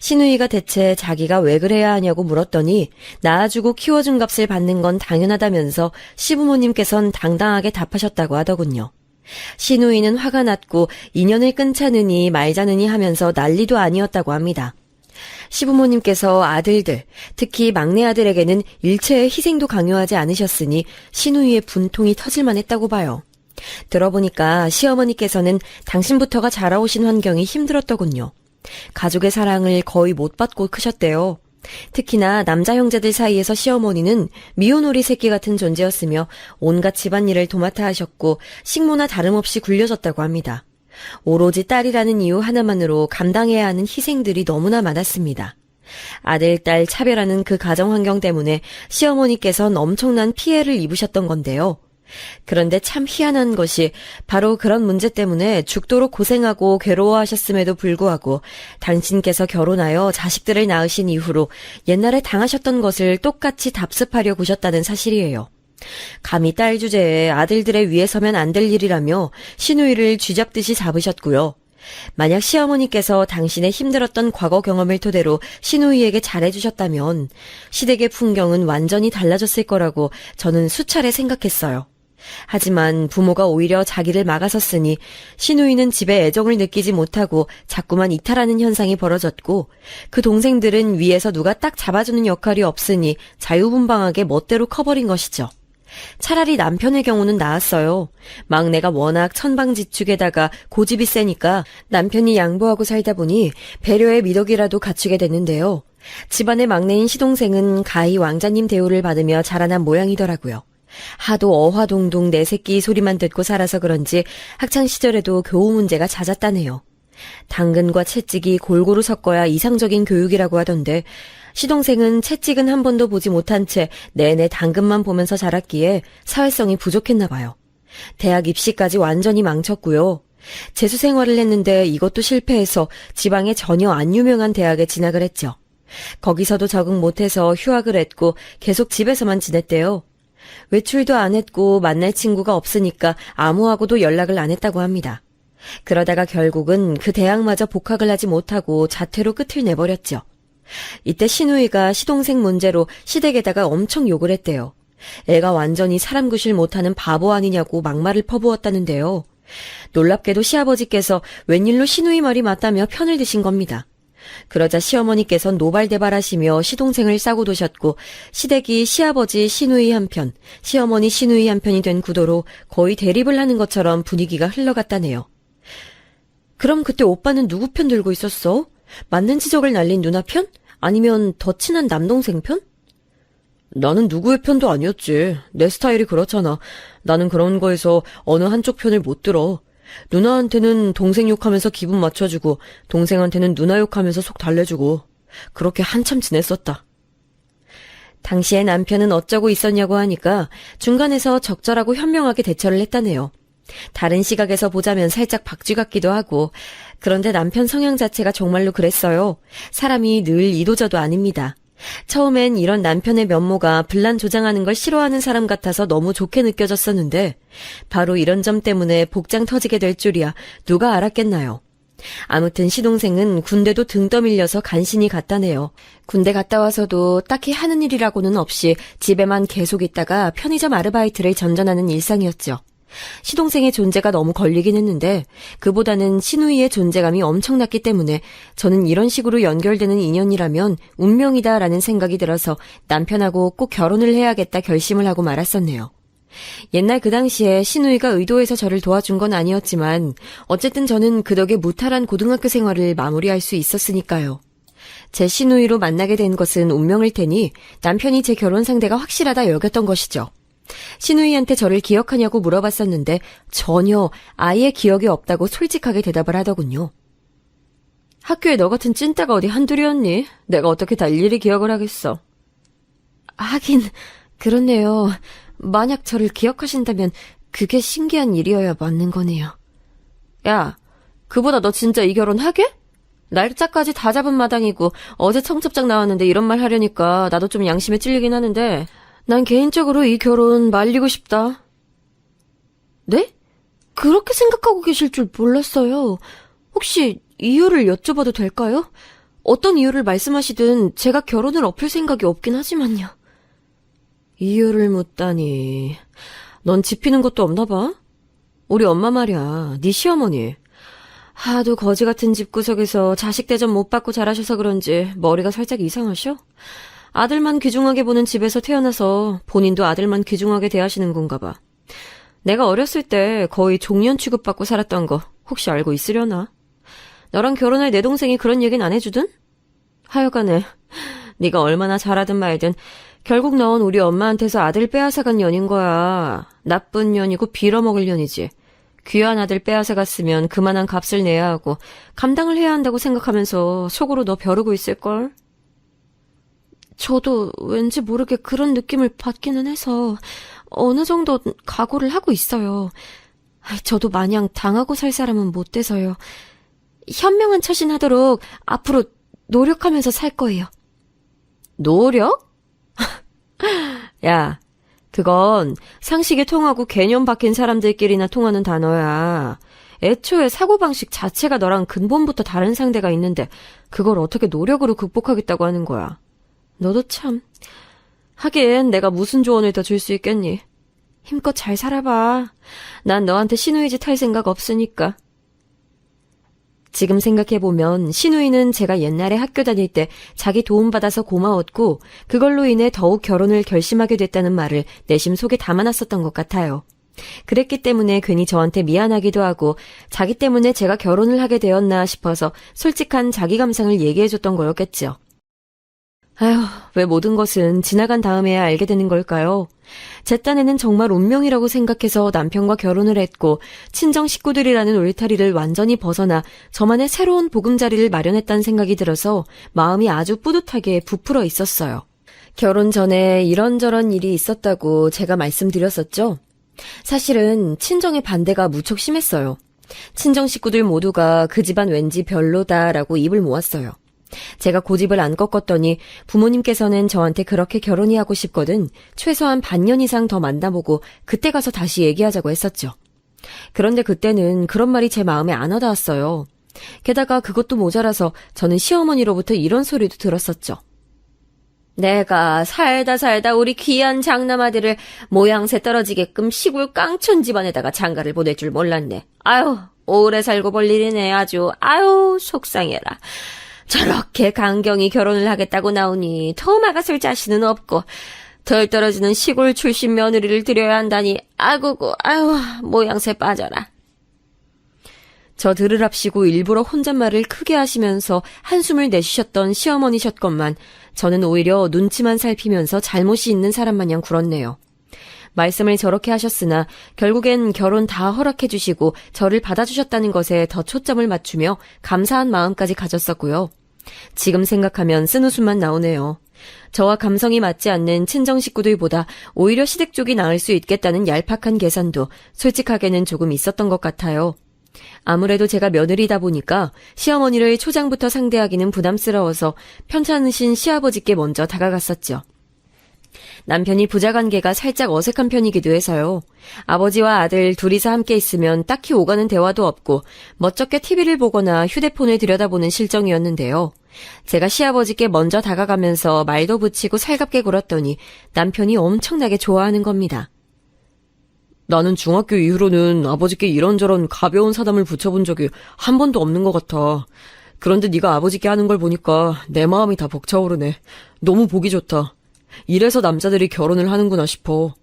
시누이가 대체 자기가 왜 그래야 하냐고 물었더니 낳아주고 키워준 값을 받는 건 당연하다면서 시부모님께선 당당하게 답하셨다고 하더군요. 시누이는 화가 났고 인연을 끊자느니 말자느니 하면서 난리도 아니었다고 합니다. 시부모님께서 아들들, 특히 막내 아들에게는 일체의 희생도 강요하지 않으셨으니 시누이의 분통이 터질만 했다고 봐요. 들어보니까 시어머니께서는 당신부터가 자라오신 환경이 힘들었더군요. 가족의 사랑을 거의 못 받고 크셨대요. 특히나 남자 형제들 사이에서 시어머니는 미운오리 새끼 같은 존재였으며 온갖 집안일을 도맡아 하셨고 식모나 다름없이 굴려졌다고 합니다. 오로지 딸이라는 이유 하나만으로 감당해야 하는 희생들이 너무나 많았습니다. 아들, 딸 차별하는 그 가정 환경 때문에 시어머니께선 엄청난 피해를 입으셨던 건데요. 그런데 참 희한한 것이 바로 그런 문제 때문에 죽도록 고생하고 괴로워하셨음에도 불구하고 당신께서 결혼하여 자식들을 낳으신 이후로 옛날에 당하셨던 것을 똑같이 답습하려 보셨다는 사실이에요. 감히 딸 주제에 아들들의 위에 서면 안 될 일이라며 시누이를 쥐잡듯이 잡으셨고요. 만약 시어머니께서 당신의 힘들었던 과거 경험을 토대로 시누이에게 잘해주셨다면 시댁의 풍경은 완전히 달라졌을 거라고 저는 수차례 생각했어요. 하지만 부모가 오히려 자기를 막아섰으니 시누이는 집에 애정을 느끼지 못하고 자꾸만 이탈하는 현상이 벌어졌고 그 동생들은 위에서 누가 딱 잡아주는 역할이 없으니 자유분방하게 멋대로 커버린 것이죠. 차라리 남편의 경우는 나았어요. 막내가 워낙 천방지축에다가 고집이 세니까 남편이 양보하고 살다 보니 배려의 미덕이라도 갖추게 됐는데요. 집안의 막내인 시동생은 가히 왕자님 대우를 받으며 자라난 모양이더라고요. 하도 어화동동 내 새끼 소리만 듣고 살아서 그런지 학창시절에도 교우 문제가 잦았다네요. 당근과 채찍이 골고루 섞어야 이상적인 교육이라고 하던데 시동생은 채찍은 한 번도 보지 못한 채 내내 당근만 보면서 자랐기에 사회성이 부족했나 봐요. 대학 입시까지 완전히 망쳤고요. 재수 생활을 했는데 이것도 실패해서 지방에 전혀 안 유명한 대학에 진학을 했죠. 거기서도 적응 못해서 휴학을 했고 계속 집에서만 지냈대요. 외출도 안 했고 만날 친구가 없으니까 아무하고도 연락을 안 했다고 합니다. 그러다가 결국은 그 대학마저 복학을 하지 못하고 자퇴로 끝을 내버렸죠. 이때 신우이가 시동생 문제로 시댁에다가 엄청 욕을 했대요. 애가 완전히 사람 구실 못하는 바보 아니냐고 막말을 퍼부었다는데요. 놀랍게도 시아버지께서 웬일로 신우이 말이 맞다며 편을 드신 겁니다. 그러자 시어머니께선 노발대발하시며 시동생을 싸고 도셨고 시댁이 시아버지 신우이 한편, 시어머니 신우이 한편이 된 구도로 거의 대립을 하는 것처럼 분위기가 흘러갔다네요. 그럼 그때 오빠는 누구 편 들고 있었어? 맞는 지적을 날린 누나 편? 아니면 더 친한 남동생 편? 나는 누구의 편도 아니었지. 내 스타일이 그렇잖아. 나는 그런 거에서 어느 한쪽 편을 못 들어. 누나한테는 동생 욕하면서 기분 맞춰주고 동생한테는 누나 욕하면서 속 달래주고 그렇게 한참 지냈었다. 당시에 남편은 어쩌고 있었냐고 하니까 중간에서 적절하고 현명하게 대처를 했다네요. 다른 시각에서 보자면 살짝 박쥐 같기도 하고 그런데 남편 성향 자체가 정말로 그랬어요. 사람이 늘 이도저도 아닙니다. 처음엔 이런 남편의 면모가 분란 조장하는 걸 싫어하는 사람 같아서 너무 좋게 느껴졌었는데 바로 이런 점 때문에 복장 터지게 될 줄이야 누가 알았겠나요. 아무튼 시동생은 군대도 등 떠밀려서 간신히 갔다네요. 군대 갔다 와서도 딱히 하는 일이라고는 없이 집에만 계속 있다가 편의점 아르바이트를 전전하는 일상이었죠. 시동생의 존재가 너무 걸리긴 했는데 그보다는 신우이의 존재감이 엄청났기 때문에 저는 이런 식으로 연결되는 인연이라면 운명이다라는 생각이 들어서 남편하고 꼭 결혼을 해야겠다 결심을 하고 말았었네요. 옛날 그 당시에 신우이가 의도해서 저를 도와준 건 아니었지만 어쨌든 저는 그 덕에 무탈한 고등학교 생활을 마무리할 수 있었으니까요. 제 신우이로 만나게 된 것은 운명일 테니 남편이 제 결혼 상대가 확실하다 여겼던 것이죠. 신우이한테 저를 기억하냐고 물어봤었는데 전혀 아예 기억이 없다고 솔직하게 대답을 하더군요. 학교에 너 같은 찐따가 어디 한둘이었니? 내가 어떻게 다 일일이 기억을 하겠어. 하긴 그렇네요. 만약 저를 기억하신다면 그게 신기한 일이어야 맞는 거네요. 야, 그보다 너 진짜 이 결혼 하게? 날짜까지 다 잡은 마당이고 어제 청첩장 나왔는데 이런 말 하려니까 나도 좀 양심에 찔리긴 하는데 난 개인적으로 이 결혼 말리고 싶다. 네? 그렇게 생각하고 계실 줄 몰랐어요. 혹시 이유를 여쭤봐도 될까요? 어떤 이유를 말씀하시든 제가 결혼을 엎을 생각이 없긴 하지만요. 이유를 묻다니. 넌 지피는 것도 없나 봐? 우리 엄마 말이야. 네 시어머니. 하도 거지 같은 집구석에서 자식 대접 못 받고 자라셔서 그런지 머리가 살짝 이상하셔? 아들만 귀중하게 보는 집에서 태어나서 본인도 아들만 귀중하게 대하시는 건가 봐. 내가 어렸을 때 거의 종년 취급받고 살았던 거 혹시 알고 있으려나? 너랑 결혼할 내 동생이 그런 얘기는 안 해주든? 하여간에 네가 얼마나 잘하든 말든 결국 넌 우리 엄마한테서 아들 빼앗아간 년인 거야. 나쁜 년이고 빌어먹을 년이지. 귀한 아들 빼앗아갔으면 그만한 값을 내야 하고 감당을 해야 한다고 생각하면서 속으로 너 벼르고 있을걸? 저도 왠지 모르게 그런 느낌을 받기는 해서 어느 정도 각오를 하고 있어요. 저도 마냥 당하고 살 사람은 못 돼서요. 현명한 처신하도록 앞으로 노력하면서 살 거예요. 노력? 야, 그건 상식이 통하고 개념 박힌 사람들끼리나 통하는 단어야. 애초에 사고방식 자체가 너랑 근본부터 다른 상대가 있는데 그걸 어떻게 노력으로 극복하겠다고 하는 거야. 너도 참. 하긴 내가 무슨 조언을 더 줄 수 있겠니? 힘껏 잘 살아봐. 난 너한테 신우이 짓 할 생각 없으니까. 지금 생각해보면 신우이는 제가 옛날에 학교 다닐 때 자기 도움받아서 고마웠고 그걸로 인해 더욱 결혼을 결심하게 됐다는 말을 내심 속에 담아놨었던 것 같아요. 그랬기 때문에 괜히 저한테 미안하기도 하고 자기 때문에 제가 결혼을 하게 되었나 싶어서 솔직한 자기 감상을 얘기해줬던 거였겠죠. 아휴, 왜 모든 것은 지나간 다음에야 알게 되는 걸까요? 제 딴에는 정말 운명이라고 생각해서 남편과 결혼을 했고 친정 식구들이라는 울타리를 완전히 벗어나 저만의 새로운 보금자리를 마련했다는 생각이 들어서 마음이 아주 뿌듯하게 부풀어 있었어요. 결혼 전에 이런저런 일이 있었다고 제가 말씀드렸었죠? 사실은 친정의 반대가 무척 심했어요. 친정 식구들 모두가 그 집안 왠지 별로다라고 입을 모았어요. 제가 고집을 안 꺾었더니 부모님께서는 저한테 그렇게 결혼이 하고 싶거든 최소한 반년 이상 더 만나보고 그때 가서 다시 얘기하자고 했었죠. 그런데 그때는 그런 말이 제 마음에 안 와닿았어요. 게다가 그것도 모자라서 저는 시어머니로부터 이런 소리도 들었었죠. 내가 살다 우리 귀한 장남아들을 모양새 떨어지게끔 시골 깡촌 집안에다가 장가를 보낼 줄 몰랐네. 아유, 오래 살고 볼 일이네 아주. 아유, 속상해라. 저렇게 강경히 결혼을 하겠다고 나오니 더 막아설 자신은 없고 덜 떨어지는 시골 출신 며느리를 들여야 한다니 아구고 아유 모양새 빠져라. 저 들으랍시고 일부러 혼잣말을 크게 하시면서 한숨을 내쉬셨던 시어머니셨건만 저는 오히려 눈치만 살피면서 잘못이 있는 사람 마냥 굴었네요. 말씀을 저렇게 하셨으나 결국엔 결혼 다 허락해 주시고 저를 받아주셨다는 것에 더 초점을 맞추며 감사한 마음까지 가졌었고요. 지금 생각하면 쓴웃음만 나오네요. 저와 감성이 맞지 않는 친정 식구들보다 오히려 시댁 쪽이 나을 수 있겠다는 얄팍한 계산도 솔직하게는 조금 있었던 것 같아요. 아무래도 제가 며느리다 보니까 시어머니를 초장부터 상대하기는 부담스러워서 편찮으신 시아버지께 먼저 다가갔었죠. 남편이 부자관계가 살짝 어색한 편이기도 해서요. 아버지와 아들 둘이서 함께 있으면 딱히 오가는 대화도 없고 멋쩍게 TV를 보거나 휴대폰을 들여다보는 실정이었는데요. 제가 시아버지께 먼저 다가가면서 말도 붙이고 살갑게 굴었더니 남편이 엄청나게 좋아하는 겁니다. 나는 중학교 이후로는 아버지께 이런저런 가벼운 사담을 붙여본 적이 한 번도 없는 것 같아. 그런데 네가 아버지께 하는 걸 보니까 내 마음이 다 벅차오르네. 너무 보기 좋다. 이래서 남자들이 결혼을 하는구나 싶어.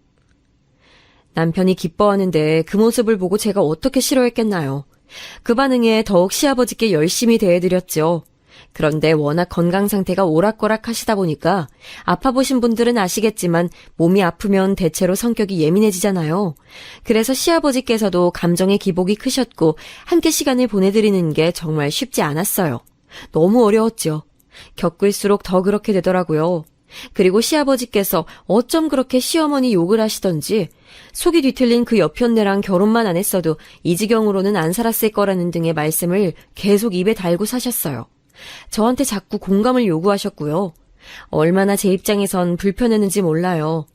남편이 기뻐하는데 그 모습을 보고 제가 어떻게 싫어했겠나요. 그 반응에 더욱 시아버지께 열심히 대해드렸죠. 그런데 워낙 건강 상태가 오락가락 하시다 보니까 아파 보신 분들은 아시겠지만 몸이 아프면 대체로 성격이 예민해지잖아요. 그래서 시아버지께서도 감정의 기복이 크셨고 함께 시간을 보내드리는 게 정말 쉽지 않았어요. 너무 어려웠죠. 겪을수록 더 그렇게 되더라고요. 그리고 시아버지께서 어쩜 그렇게 시어머니 욕을 하시던지 속이 뒤틀린 그 여편네랑 결혼만 안 했어도 이 지경으로는 안 살았을 거라는 등의 말씀을 계속 입에 달고 사셨어요. 저한테 자꾸 공감을 요구하셨고요. 얼마나 제 입장에선 불편했는지 몰라요.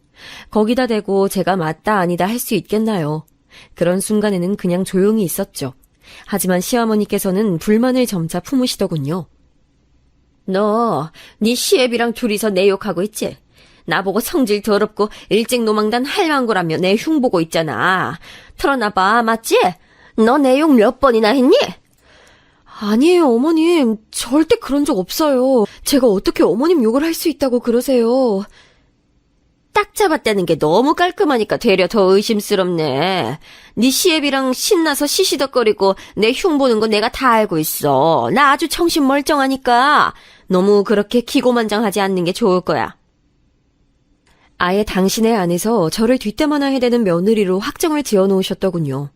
거기다 대고 제가 맞다 아니다 할 수 있겠나요. 그런 순간에는 그냥 조용히 있었죠. 하지만 시어머니께서는 불만을 점차 품으시더군요. 너, 네 시애비랑 둘이서 내 욕하고 있지? 나보고 성질 더럽고 일찍 노망단 할망구라며 내 흉보고 있잖아. 털어놔봐, 맞지? 너 내 욕 몇 번이나 했니? 아니에요, 어머님. 절대 그런 적 없어요. 제가 어떻게 어머님 욕을 할 수 있다고 그러세요. 딱 잡았다는 게 너무 깔끔하니까 되려 더 의심스럽네. 네 시애비랑 신나서 시시덕거리고 내 흉보는 거 내가 다 알고 있어. 나 아주 정신 멀쩡하니까 너무 그렇게 기고만장하지 않는 게 좋을 거야. 아예 당신의 안에서 저를 뒷담화나 해대는 며느리로 확정을 지어놓으셨더군요.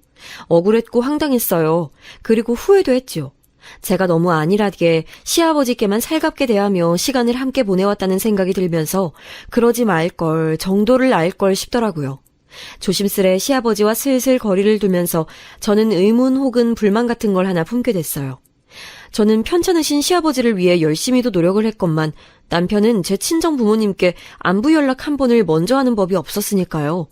억울했고 황당했어요. 그리고 후회도 했죠. 제가 너무 안일하게 시아버지께만 살갑게 대하며 시간을 함께 보내왔다는 생각이 들면서 그러지 말걸, 정도를 알걸 싶더라고요. 조심스레 시아버지와 슬슬 거리를 두면서 저는 의문 혹은 불만 같은 걸 하나 품게 됐어요. 저는 편찮으신 시아버지를 위해 열심히도 노력을 했건만 남편은 제 친정 부모님께 안부 연락 한 번을 먼저 하는 법이 없었으니까요.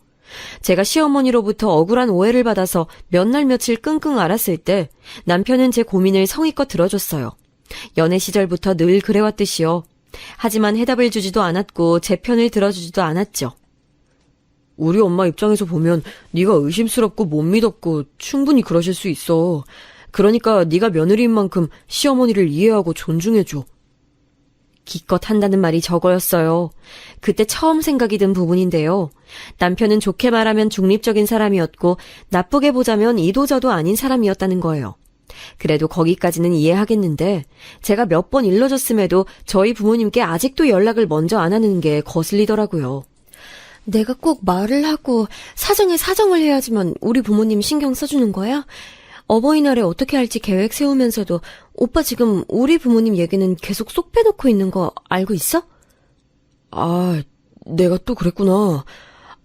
제가 시어머니로부터 억울한 오해를 받아서 몇 날 며칠 끙끙 앓았을 때 남편은 제 고민을 성의껏 들어줬어요. 연애 시절부터 늘 그래왔듯이요. 하지만 해답을 주지도 않았고 제 편을 들어주지도 않았죠. 우리 엄마 입장에서 보면 네가 의심스럽고 못 믿었고 충분히 그러실 수 있어. 그러니까 네가 며느리인 만큼 시어머니를 이해하고 존중해줘. 기껏 한다는 말이 저거였어요. 그때 처음 생각이 든 부분인데요. 남편은 좋게 말하면 중립적인 사람이었고 나쁘게 보자면 이도저도 아닌 사람이었다는 거예요. 그래도 거기까지는 이해하겠는데 제가 몇 번 일러줬음에도 저희 부모님께 아직도 연락을 먼저 안 하는 게 거슬리더라고요. 내가 꼭 말을 하고 사정에 사정을 해야지만 우리 부모님 신경 써주는 거야? 어버이날에 어떻게 할지 계획 세우면서도 오빠 지금 우리 부모님 얘기는 계속 쏙 빼놓고 있는 거 알고 있어? 아, 내가 또 그랬구나.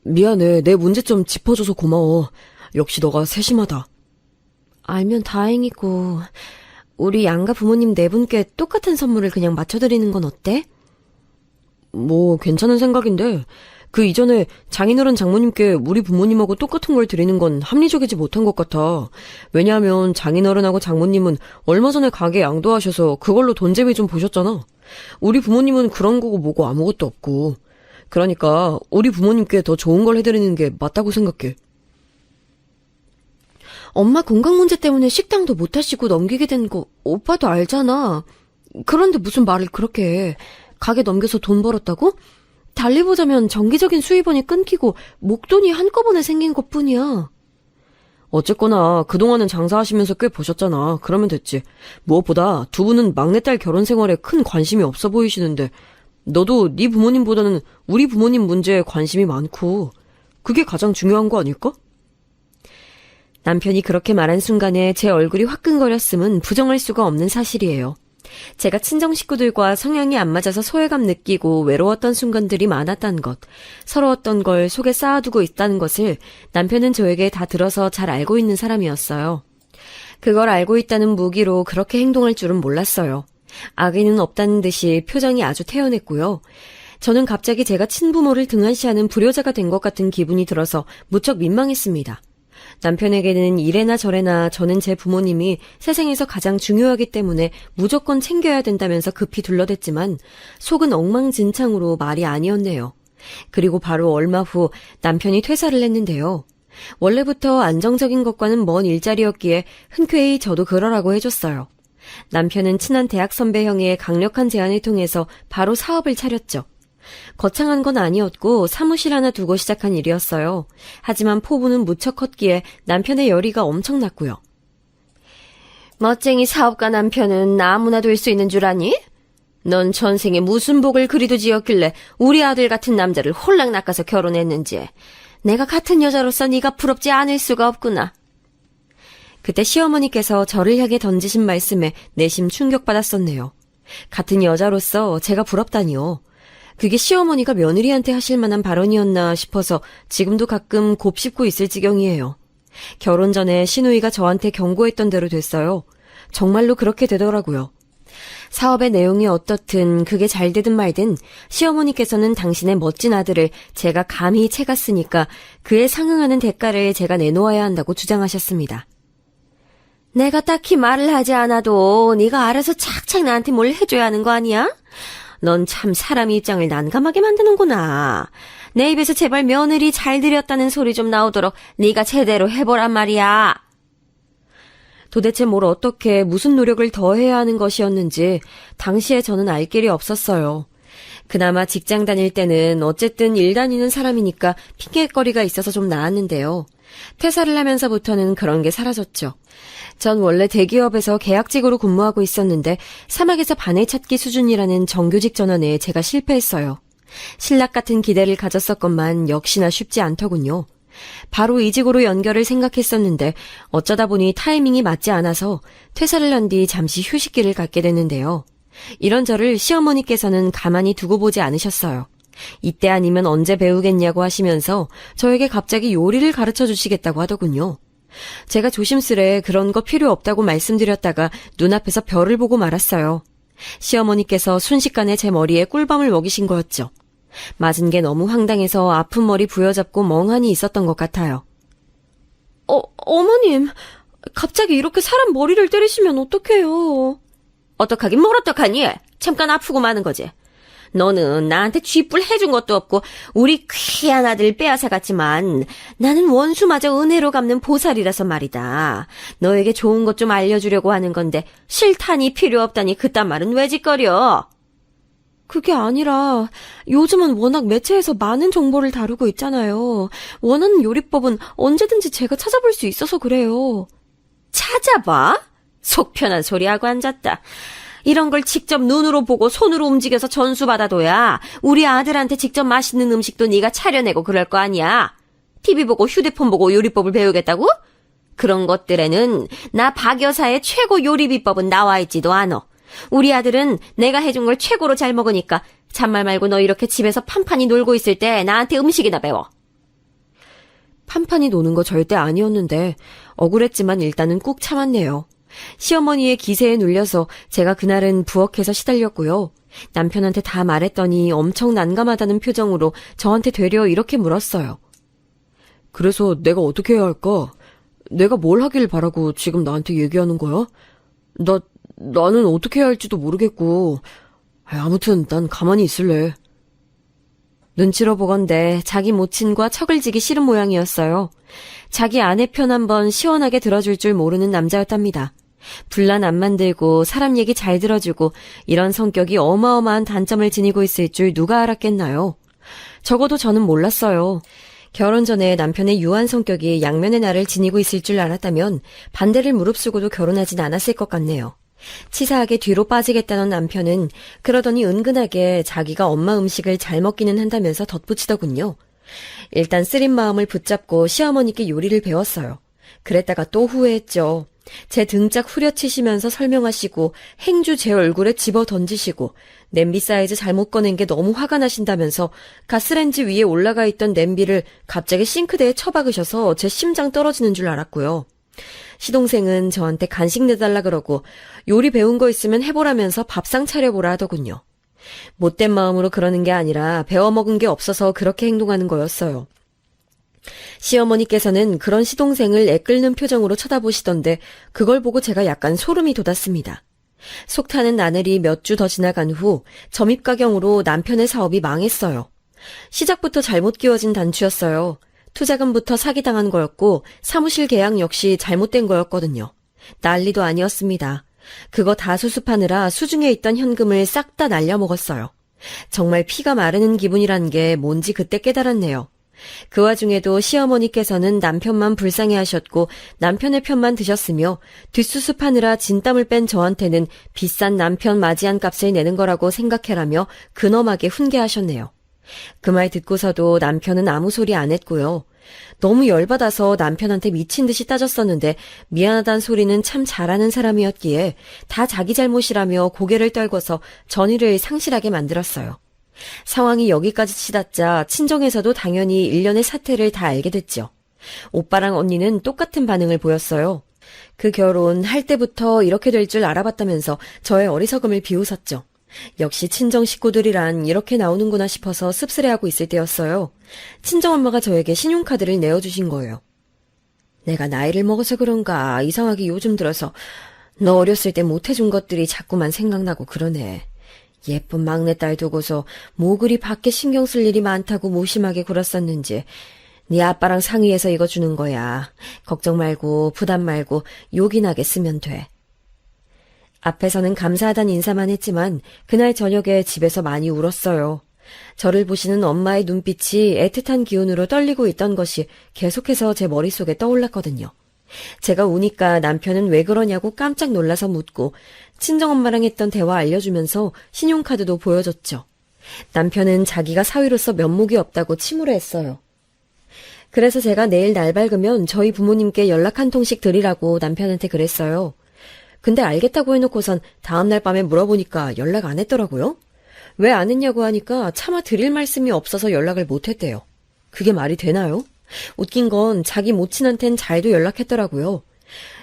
미안해. 내 문제점 짚어줘서 고마워. 역시 너가 세심하다. 알면 다행이고 우리 양가 부모님 네 분께 똑같은 선물을 그냥 맞춰드리는 건 어때? 뭐 괜찮은 생각인데 그 이전에 장인어른 장모님께 우리 부모님하고 똑같은 걸 드리는 건 합리적이지 못한 것 같아. 왜냐하면 장인어른하고 장모님은 얼마 전에 가게 양도하셔서 그걸로 돈재미 좀 보셨잖아. 우리 부모님은 그런 거고 뭐고 아무것도 없고. 그러니까 우리 부모님께 더 좋은 걸 해드리는 게 맞다고 생각해. 엄마 건강 문제 때문에 식당도 못 하시고 넘기게 된 거 오빠도 알잖아. 그런데 무슨 말을 그렇게 해. 가게 넘겨서 돈 벌었다고? 달리 보자면 정기적인 수입원이 끊기고 목돈이 한꺼번에 생긴 것뿐이야. 어쨌거나 그동안은 장사하시면서 꽤 버셨잖아. 그러면 됐지. 무엇보다 두 분은 막내딸 결혼 생활에 큰 관심이 없어 보이시는데 너도 네 부모님보다는 우리 부모님 문제에 관심이 많고 그게 가장 중요한 거 아닐까? 남편이 그렇게 말한 순간에 제 얼굴이 화끈거렸음은 부정할 수가 없는 사실이에요. 제가 친정 식구들과 성향이 안 맞아서 소외감 느끼고 외로웠던 순간들이 많았다는 것, 서러웠던 걸 속에 쌓아두고 있다는 것을 남편은 저에게 다 들어서 잘 알고 있는 사람이었어요. 그걸 알고 있다는 무기로 그렇게 행동할 줄은 몰랐어요. 악의는 없다는 듯이 표정이 아주 태연했고요. 저는 갑자기 제가 친부모를 등한시하는 불효자가 된 것 같은 기분이 들어서 무척 민망했습니다. 남편에게는 이래나 저래나 저는 제 부모님이 세상에서 가장 중요하기 때문에 무조건 챙겨야 된다면서 급히 둘러댔지만 속은 엉망진창으로 말이 아니었네요. 그리고 바로 얼마 후 남편이 퇴사를 했는데요. 원래부터 안정적인 것과는 먼 일자리였기에 흔쾌히 저도 그러라고 해줬어요. 남편은 친한 대학 선배 형의 강력한 제안을 통해서 바로 사업을 차렸죠. 거창한 건 아니었고 사무실 하나 두고 시작한 일이었어요. 하지만 포부는 무척 컸기에 남편의 열의가 엄청났고요. 멋쟁이 사업가 남편은 아무나 될 수 있는 줄 아니? 넌 전생에 무슨 복을 그리도 지었길래 우리 아들 같은 남자를 홀랑 낚아서 결혼했는지. 내가 같은 여자로서 네가 부럽지 않을 수가 없구나. 그때 시어머니께서 저를 향해 던지신 말씀에 내심 충격받았었네요. 같은 여자로서 제가 부럽다니요. 그게 시어머니가 며느리한테 하실 만한 발언이었나 싶어서 지금도 가끔 곱씹고 있을 지경이에요. 결혼 전에 시누이가 저한테 경고했던 대로 됐어요. 정말로 그렇게 되더라고요. 사업의 내용이 어떻든 그게 잘 되든 말든 시어머니께서는 당신의 멋진 아들을 제가 감히 채갔으니까 그에 상응하는 대가를 제가 내놓아야 한다고 주장하셨습니다. 내가 딱히 말을 하지 않아도 네가 알아서 착착 나한테 뭘 해줘야 하는 거 아니야? 넌 참 사람 입장을 난감하게 만드는구나. 내 입에서 제발 며느리 잘 들였다는 소리 좀 나오도록 네가 제대로 해보란 말이야. 도대체 뭘 어떻게 무슨 노력을 더 해야 하는 것이었는지 당시에 저는 알 길이 없었어요. 그나마 직장 다닐 때는 어쨌든 일 다니는 사람이니까 핑계거리가 있어서 좀 나았는데요. 퇴사를 하면서부터는 그런 게 사라졌죠. 전 원래 대기업에서 계약직으로 근무하고 있었는데 사막에서 바늘 찾기 수준이라는 정규직 전환에 제가 실패했어요. 신락 같은 기대를 가졌었건만 역시나 쉽지 않더군요. 바로 이직으로 연결을 생각했었는데 어쩌다 보니 타이밍이 맞지 않아서 퇴사를 한 뒤 잠시 휴식기를 갖게 됐는데요. 이런 저를 시어머니께서는 가만히 두고 보지 않으셨어요. 이때 아니면 언제 배우겠냐고 하시면서 저에게 갑자기 요리를 가르쳐 주시겠다고 하더군요. 제가 조심스레 그런 거 필요 없다고 말씀드렸다가 눈앞에서 별을 보고 말았어요. 시어머니께서 순식간에 제 머리에 꿀밤을 먹이신 거였죠. 맞은 게 너무 황당해서 아픈 머리 부여잡고 멍하니 있었던 것 같아요. 어머님, 갑자기 이렇게 사람 머리를 때리시면 어떡해요? 어떡하긴 뭘 어떡하니? 잠깐 아프고 마는 거지. 너는 나한테 쥐뿔 해준 것도 없고 우리 귀한 아들 빼앗아갔지만 나는 원수마저 은혜로 갚는 보살이라서 말이다. 너에게 좋은 것 좀 알려주려고 하는 건데 싫다니 필요 없다니 그딴 말은 왜 짓거려? 그게 아니라 요즘은 워낙 매체에서 많은 정보를 다루고 있잖아요. 원하는 요리법은 언제든지 제가 찾아볼 수 있어서 그래요. 찾아봐? 속 편한 소리하고 앉았다. 이런 걸 직접 눈으로 보고 손으로 움직여서 전수받아둬야 우리 아들한테 직접 맛있는 음식도 네가 차려내고 그럴 거 아니야. TV 보고 휴대폰 보고 요리법을 배우겠다고? 그런 것들에는 나 박 여사의 최고 요리 비법은 나와 있지도 않아. 우리 아들은 내가 해준 걸 최고로 잘 먹으니까 잔말 말고 너 이렇게 집에서 판판히 놀고 있을 때 나한테 음식이나 배워. 판판이 노는 거 절대 아니었는데 억울했지만 일단은 꾹 참았네요. 시어머니의 기세에 눌려서 제가 그날은 부엌에서 시달렸고요. 남편한테 다 말했더니 엄청 난감하다는 표정으로 저한테 되려 이렇게 물었어요. 그래서 내가 어떻게 해야 할까? 내가 뭘 하길 바라고 지금 나한테 얘기하는 거야? 나는 어떻게 해야 할지도 모르겠고. 아무튼 난 가만히 있을래. 눈치로 보건대 자기 모친과 척을 지기 싫은 모양이었어요. 자기 아내 편 한번 시원하게 들어줄 줄 모르는 남자였답니다. 분란 안 만들고 사람 얘기 잘 들어주고 이런 성격이 어마어마한 단점을 지니고 있을 줄 누가 알았겠나요? 적어도 저는 몰랐어요. 결혼 전에 남편의 유한 성격이 양면의 날을 지니고 있을 줄 알았다면 반대를 무릅쓰고도 결혼하진 않았을 것 같네요. 치사하게 뒤로 빠지겠다는 남편은 그러더니 은근하게 자기가 엄마 음식을 잘 먹기는 한다면서 덧붙이더군요. 일단 쓰린 마음을 붙잡고 시어머니께 요리를 배웠어요. 그랬다가 또 후회했죠. 제 등짝 후려치시면서 설명하시고 행주 제 얼굴에 집어 던지시고 냄비 사이즈 잘못 꺼낸 게 너무 화가 나신다면서 가스레인지 위에 올라가 있던 냄비를 갑자기 싱크대에 처박으셔서 제 심장 떨어지는 줄 알았고요. 시동생은 저한테 간식 내달라 그러고 요리 배운 거 있으면 해보라면서 밥상 차려보라 하더군요. 못된 마음으로 그러는 게 아니라 배워먹은 게 없어서 그렇게 행동하는 거였어요. 시어머니께서는 그런 시동생을 애끓는 표정으로 쳐다보시던데 그걸 보고 제가 약간 소름이 돋았습니다. 속 타는 나날이 몇 주 더 지나간 후 점입가경으로 남편의 사업이 망했어요. 시작부터 잘못 끼워진 단추였어요. 투자금부터 사기당한 거였고 사무실 계약 역시 잘못된 거였거든요. 난리도 아니었습니다. 그거 다 수습하느라 수중에 있던 현금을 싹 다 날려먹었어요. 정말 피가 마르는 기분이란 게 뭔지 그때 깨달았네요. 그 와중에도 시어머니께서는 남편만 불쌍해하셨고 남편의 편만 드셨으며 뒷수습하느라 진땀을 뺀 저한테는 비싼 남편 맞이한 값을 내는 거라고 생각해라며 근엄하게 훈계하셨네요. 그 말 듣고서도 남편은 아무 소리 안 했고요. 너무 열받아서 남편한테 미친 듯이 따졌었는데 미안하단 소리는 참 잘하는 사람이었기에 다 자기 잘못이라며 고개를 떨궈서 전의를 상실하게 만들었어요. 상황이 여기까지 치닫자 친정에서도 당연히 일련의 사태를 다 알게 됐죠. 오빠랑 언니는 똑같은 반응을 보였어요. 그 결혼 할 때부터 이렇게 될 줄 알아봤다면서 저의 어리석음을 비웃었죠. 역시 친정 식구들이란 이렇게 나오는구나 싶어서 씁쓸해하고 있을 때였어요. 친정엄마가 저에게 신용카드를 내어주신 거예요. 내가 나이를 먹어서 그런가 이상하게 요즘 들어서 너 어렸을 때 못해준 것들이 자꾸만 생각나고 그러네. 예쁜 막내딸 두고서 뭐 그리 밖에 신경 쓸 일이 많다고 무심하게 굴었었는지. 네 아빠랑 상의해서 이거 주는 거야. 걱정 말고 부담 말고 요긴하게 쓰면 돼. 앞에서는 감사하단 인사만 했지만 그날 저녁에 집에서 많이 울었어요. 저를 보시는 엄마의 눈빛이 애틋한 기운으로 떨리고 있던 것이 계속해서 제 머릿속에 떠올랐거든요. 제가 우니까 남편은 왜 그러냐고 깜짝 놀라서 묻고 친정엄마랑 했던 대화 알려주면서 신용카드도 보여줬죠. 남편은 자기가 사위로서 면목이 없다고 침울해했어요. 그래서 제가 내일 날 밝으면 저희 부모님께 연락 한 통씩 드리라고 남편한테 그랬어요. 근데 알겠다고 해놓고선 다음날 밤에 물어보니까 연락 안 했더라고요. 왜 안 했냐고 하니까 차마 드릴 말씀이 없어서 연락을 못 했대요. 그게 말이 되나요? 웃긴 건 자기 모친한텐 잘도 연락했더라고요.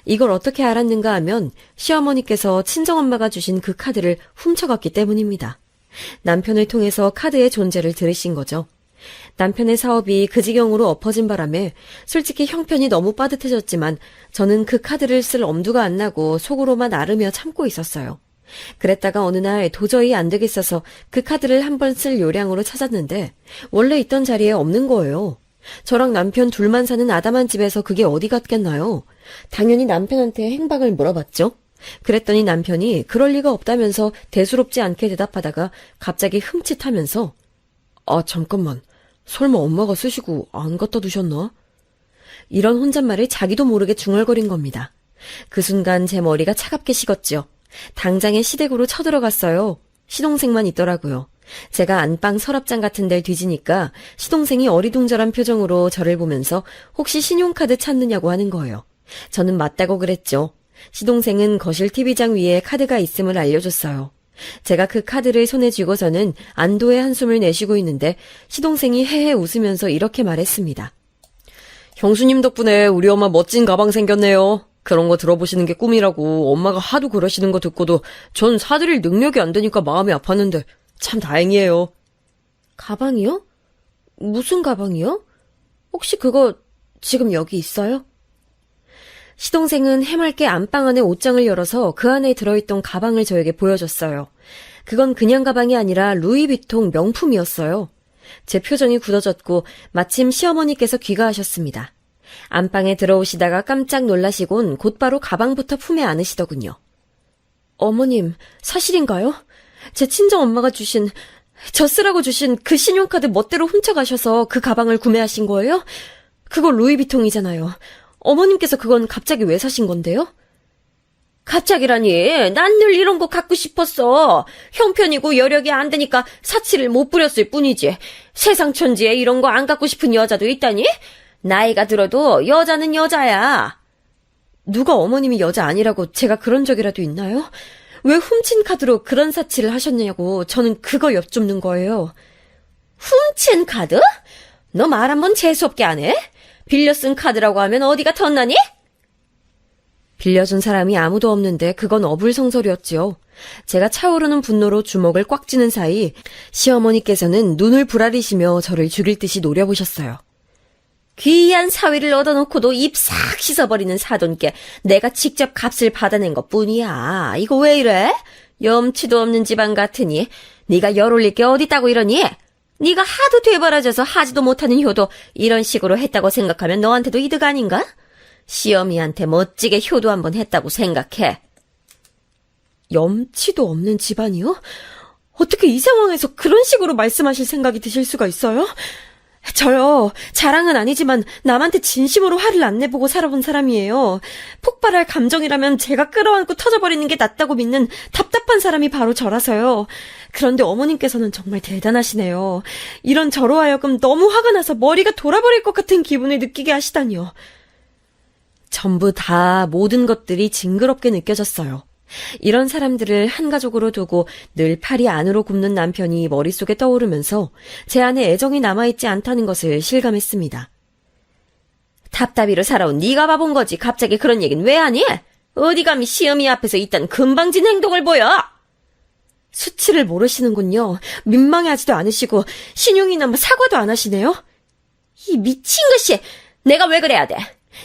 이걸 어떻게 알았는가 하면 시어머니께서 친정엄마가 주신 그 카드를 훔쳐갔기 때문입니다. 남편을 통해서 카드의 존재를 들으신 거죠. 남편의 사업이 그 지경으로 엎어진 바람에 솔직히 형편이 너무 빠듯해졌지만 저는 그 카드를 쓸 엄두가 안 나고 속으로만 앓으며 참고 있었어요. 그랬다가 어느 날 도저히 안 되겠어서 그 카드를 한번 쓸 요량으로 찾았는데 원래 있던 자리에 없는 거예요. 저랑 남편 둘만 사는 아담한 집에서 그게 어디 갔겠나요? 당연히 남편한테 행방을 물어봤죠. 그랬더니 남편이 그럴 리가 없다면서 대수롭지 않게 대답하다가 갑자기 흠칫하면서 아 잠깐만 설마 엄마가 쓰시고 안 갖다 두셨나? 이런 혼잣말을 자기도 모르게 중얼거린 겁니다. 그 순간 제 머리가 차갑게 식었죠. 당장에 시댁으로 쳐들어갔어요. 시동생만 있더라고요. 제가 안방 서랍장 같은 데를 뒤지니까 시동생이 어리둥절한 표정으로 저를 보면서 혹시 신용카드 찾느냐고 하는 거예요. 저는 맞다고 그랬죠. 시동생은 거실 TV장 위에 카드가 있음을 알려줬어요. 제가 그 카드를 손에 쥐고서는 안도의 한숨을 내쉬고 있는데 시동생이 헤헤 웃으면서 이렇게 말했습니다. 형수님 덕분에 우리 엄마 멋진 가방 생겼네요. 그런 거 들어보시는 게 꿈이라고 엄마가 하도 그러시는 거 듣고도 전 사드릴 능력이 안 되니까 마음이 아팠는데 참 다행이에요. 가방이요? 무슨 가방이요? 혹시 그거 지금 여기 있어요? 시동생은 해맑게 안방 안에 옷장을 열어서 그 안에 들어있던 가방을 저에게 보여줬어요. 그건 그냥 가방이 아니라 루이비통 명품이었어요. 제 표정이 굳어졌고 마침 시어머니께서 귀가하셨습니다. 안방에 들어오시다가 깜짝 놀라시곤 곧바로 가방부터 품에 안으시더군요. 어머님, 사실인가요? 제 친정엄마가 저 쓰라고 주신 그 신용카드 멋대로 훔쳐가셔서 그 가방을 구매하신 거예요? 그거 루이비통이잖아요. 어머님께서 그건 갑자기 왜 사신 건데요? 갑자기라니, 난 늘 이런 거 갖고 싶었어. 형편이고 여력이 안 되니까 사치를 못 부렸을 뿐이지. 세상 천지에 이런 거 안 갖고 싶은 여자도 있다니? 나이가 들어도 여자는 여자야. 누가 어머님이 여자 아니라고 제가 그런 적이라도 있나요? 왜 훔친 카드로 그런 사치를 하셨냐고 저는 그거 여쭙는 거예요. 훔친 카드? 너 말 한번 재수없게 안 해? 빌려 쓴 카드라고 하면 어디가 덧나니? 빌려준 사람이 아무도 없는데 그건 어불성설이었지요. 제가 차오르는 분노로 주먹을 꽉 쥐는 사이 시어머니께서는 눈을 부라리시며 저를 죽일 듯이 노려보셨어요. 귀한 사위를 얻어놓고도 입 싹 씻어버리는 사돈께 내가 직접 값을 받아낸 것뿐이야. 이거 왜 이래? 염치도 없는 집안 같으니 네가 열 올릴 게 어딨다고 이러니? 네가 하도 되바라져서 하지도 못하는 효도 이런 식으로 했다고 생각하면 너한테도 이득 아닌가? 시어미한테 멋지게 효도 한번 했다고 생각해. 염치도 없는 집안이요? 어떻게 이 상황에서 그런 식으로 말씀하실 생각이 드실 수가 있어요? 저요, 자랑은 아니지만 남한테 진심으로 화를 안 내보고 살아본 사람이에요. 폭발할 감정이라면 제가 끌어안고 터져버리는 게 낫다고 믿는 답답한 사람이 바로 저라서요. 그런데 어머님께서는 정말 대단하시네요. 이런 저로 하여금 너무 화가 나서 머리가 돌아버릴 것 같은 기분을 느끼게 하시다니요. 전부 다 모든 것들이 징그럽게 느껴졌어요. 이런 사람들을 한 가족으로 두고 늘 팔이 안으로 굽는 남편이 머릿속에 떠오르면서 제 안에 애정이 남아있지 않다는 것을 실감했습니다. 답답이로 살아온 네가 바본 거지. 갑자기 그런 얘긴 왜 하니? 어디 감히 시어미 앞에서 이딴 금방진 행동을 보여? 수치를 모르시는군요. 민망해하지도 않으시고 신용이나 사과도 안 하시네요. 이 미친 것이 내가 왜 그래야 돼?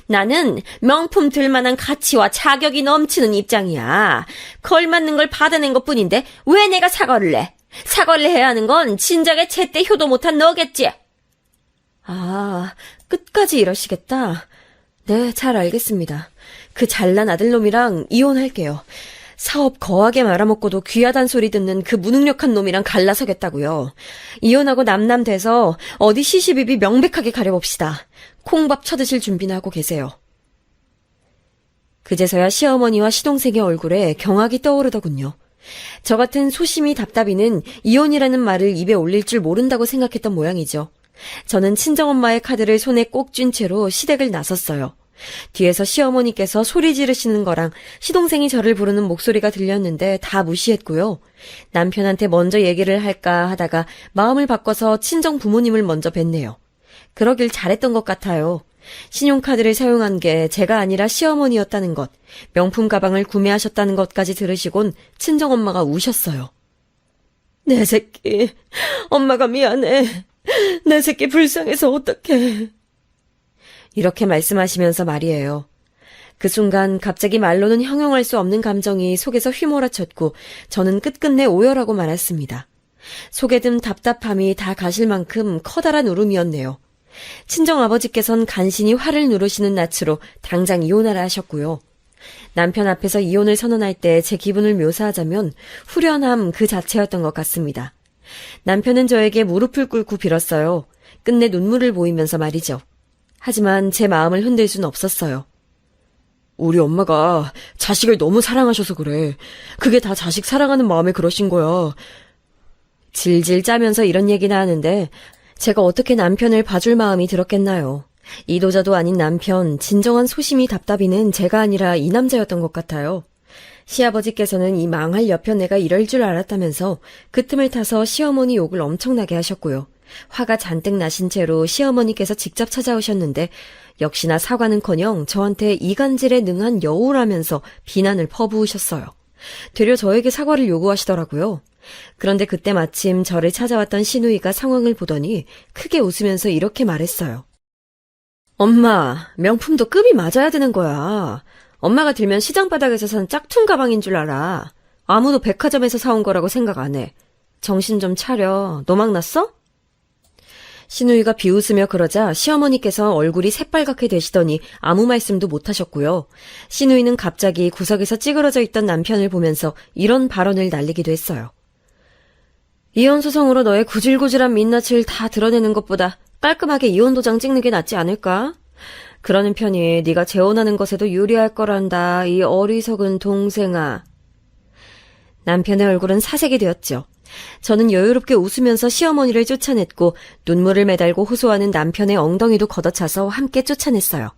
나는 명품 들만한 가치와 자격이 넘치는 입장이야. 걸맞는 걸 받아낸 것뿐인데 왜 내가 사과를 해? 사과를 해야 하는 건 진작에 제때 효도 못한 너겠지? 아, 끝까지 이러시겠다. 네, 잘 알겠습니다. 그 잘난 아들놈이랑 이혼할게요. 사업 거하게 말아먹고도 귀하단 소리 듣는 그 무능력한 놈이랑 갈라서겠다고요. 이혼하고 남남돼서 어디 시시비비 명백하게 가려봅시다. 콩밥 쳐드실 준비나 하고 계세요. 그제서야 시어머니와 시동생의 얼굴에 경악이 떠오르더군요. 저 같은 소심이 답답이는 이혼이라는 말을 입에 올릴 줄 모른다고 생각했던 모양이죠. 저는 친정엄마의 카드를 손에 꼭 쥔 채로 시댁을 나섰어요. 뒤에서 시어머니께서 소리 지르시는 거랑 시동생이 저를 부르는 목소리가 들렸는데 다 무시했고요. 남편한테 먼저 얘기를 할까 하다가 마음을 바꿔서 친정 부모님을 먼저 뵀네요. 그러길 잘했던 것 같아요. 신용카드를 사용한 게 제가 아니라 시어머니였다는 것, 명품 가방을 구매하셨다는 것까지 들으시곤 친정엄마가 우셨어요. 내 새끼, 엄마가 미안해. 내 새끼 불쌍해서 어떡해. 이렇게 말씀하시면서 말이에요. 그 순간 갑자기 말로는 형용할 수 없는 감정이 속에서 휘몰아쳤고 저는 끝끝내 오열하고 말았습니다. 속에 든 답답함이 다 가실 만큼 커다란 울음이었네요. 친정아버지께선 간신히 화를 누르시는 낯으로 당장 이혼하라 하셨고요. 남편 앞에서 이혼을 선언할 때 제 기분을 묘사하자면 후련함 그 자체였던 것 같습니다. 남편은 저에게 무릎을 꿇고 빌었어요. 끝내 눈물을 보이면서 말이죠. 하지만 제 마음을 흔들 순 없었어요. 우리 엄마가 자식을 너무 사랑하셔서 그래. 그게 다 자식 사랑하는 마음에 그러신 거야. 질질 짜면서 이런 얘기나 하는데 제가 어떻게 남편을 봐줄 마음이 들었겠나요. 이도저도 아닌 남편, 진정한 소심이 답답이는 제가 아니라 이 남자였던 것 같아요. 시아버지께서는 이 망할 여편네가 이럴 줄 알았다면서 그 틈을 타서 시어머니 욕을 엄청나게 하셨고요. 화가 잔뜩 나신 채로 시어머니께서 직접 찾아오셨는데 역시나 사과는커녕 저한테 이간질에 능한 여우라면서 비난을 퍼부으셨어요. 되려 저에게 사과를 요구하시더라고요. 그런데 그때 마침 저를 찾아왔던 시누이가 상황을 보더니 크게 웃으면서 이렇게 말했어요. 엄마, 명품도 급이 맞아야 되는 거야. 엄마가 들면 시장 바닥에서 산 짝퉁 가방인 줄 알아. 아무도 백화점에서 사온 거라고 생각 안 해. 정신 좀 차려. 노망 났어? 시누이가 비웃으며 그러자 시어머니께서 얼굴이 새빨갛게 되시더니 아무 말씀도 못 하셨고요. 시누이는 갑자기 구석에서 찌그러져 있던 남편을 보면서 이런 발언을 날리기도 했어요. 이혼 소송으로 너의 구질구질한 민낯을 다 드러내는 것보다 깔끔하게 이혼 도장 찍는 게 낫지 않을까? 그러는 편이 네가 재혼하는 것에도 유리할 거란다. 이 어리석은 동생아. 남편의 얼굴은 사색이 되었죠. 저는 여유롭게 웃으면서 시어머니를 쫓아냈고 눈물을 매달고 호소하는 남편의 엉덩이도 걷어차서 함께 쫓아냈어요.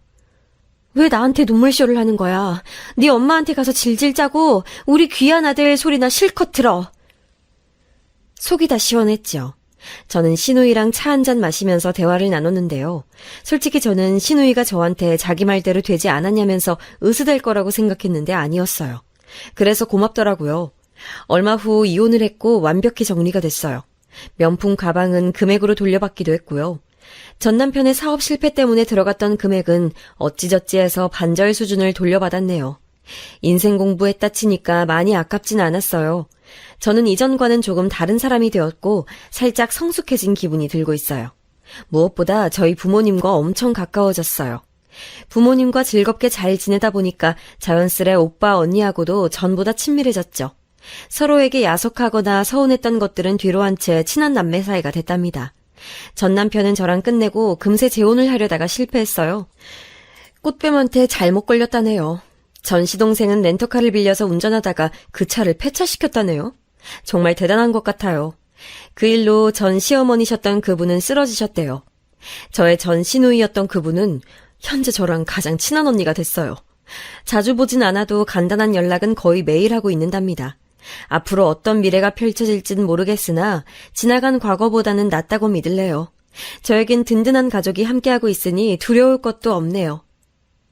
왜 나한테 눈물쇼를 하는 거야? 네 엄마한테 가서 질질 짜고 우리 귀한 아들 소리나 실컷 들어. 속이 다 시원했죠. 저는 시누이랑 차 한잔 마시면서 대화를 나눴는데요. 솔직히 저는 시누이가 저한테 자기 말대로 되지 않았냐면서 으스댈 거라고 생각했는데 아니었어요. 그래서 고맙더라고요. 얼마 후 이혼을 했고 완벽히 정리가 됐어요. 명품 가방은 금액으로 돌려받기도 했고요. 전 남편의 사업 실패 때문에 들어갔던 금액은 어찌저찌 해서 반절 수준을 돌려받았네요. 인생 공부했다 치니까 많이 아깝진 않았어요. 저는 이전과는 조금 다른 사람이 되었고 살짝 성숙해진 기분이 들고 있어요. 무엇보다 저희 부모님과 엄청 가까워졌어요. 부모님과 즐겁게 잘 지내다 보니까 자연스레 오빠 언니하고도 전보다 친밀해졌죠. 서로에게 야속하거나 서운했던 것들은 뒤로 한 채 친한 남매 사이가 됐답니다. 전 남편은 저랑 끝내고 금세 재혼을 하려다가 실패했어요. 꽃뱀한테 잘못 걸렸다네요. 전 시동생은 렌터카를 빌려서 운전하다가 그 차를 폐차시켰다네요. 정말 대단한 것 같아요. 그 일로 전 시어머니셨던 그분은 쓰러지셨대요. 저의 전 시누이였던 그분은 현재 저랑 가장 친한 언니가 됐어요. 자주 보진 않아도 간단한 연락은 거의 매일 하고 있는답니다. 앞으로 어떤 미래가 펼쳐질지는 모르겠으나 지나간 과거보다는 낫다고 믿을래요. 저에겐 든든한 가족이 함께하고 있으니 두려울 것도 없네요.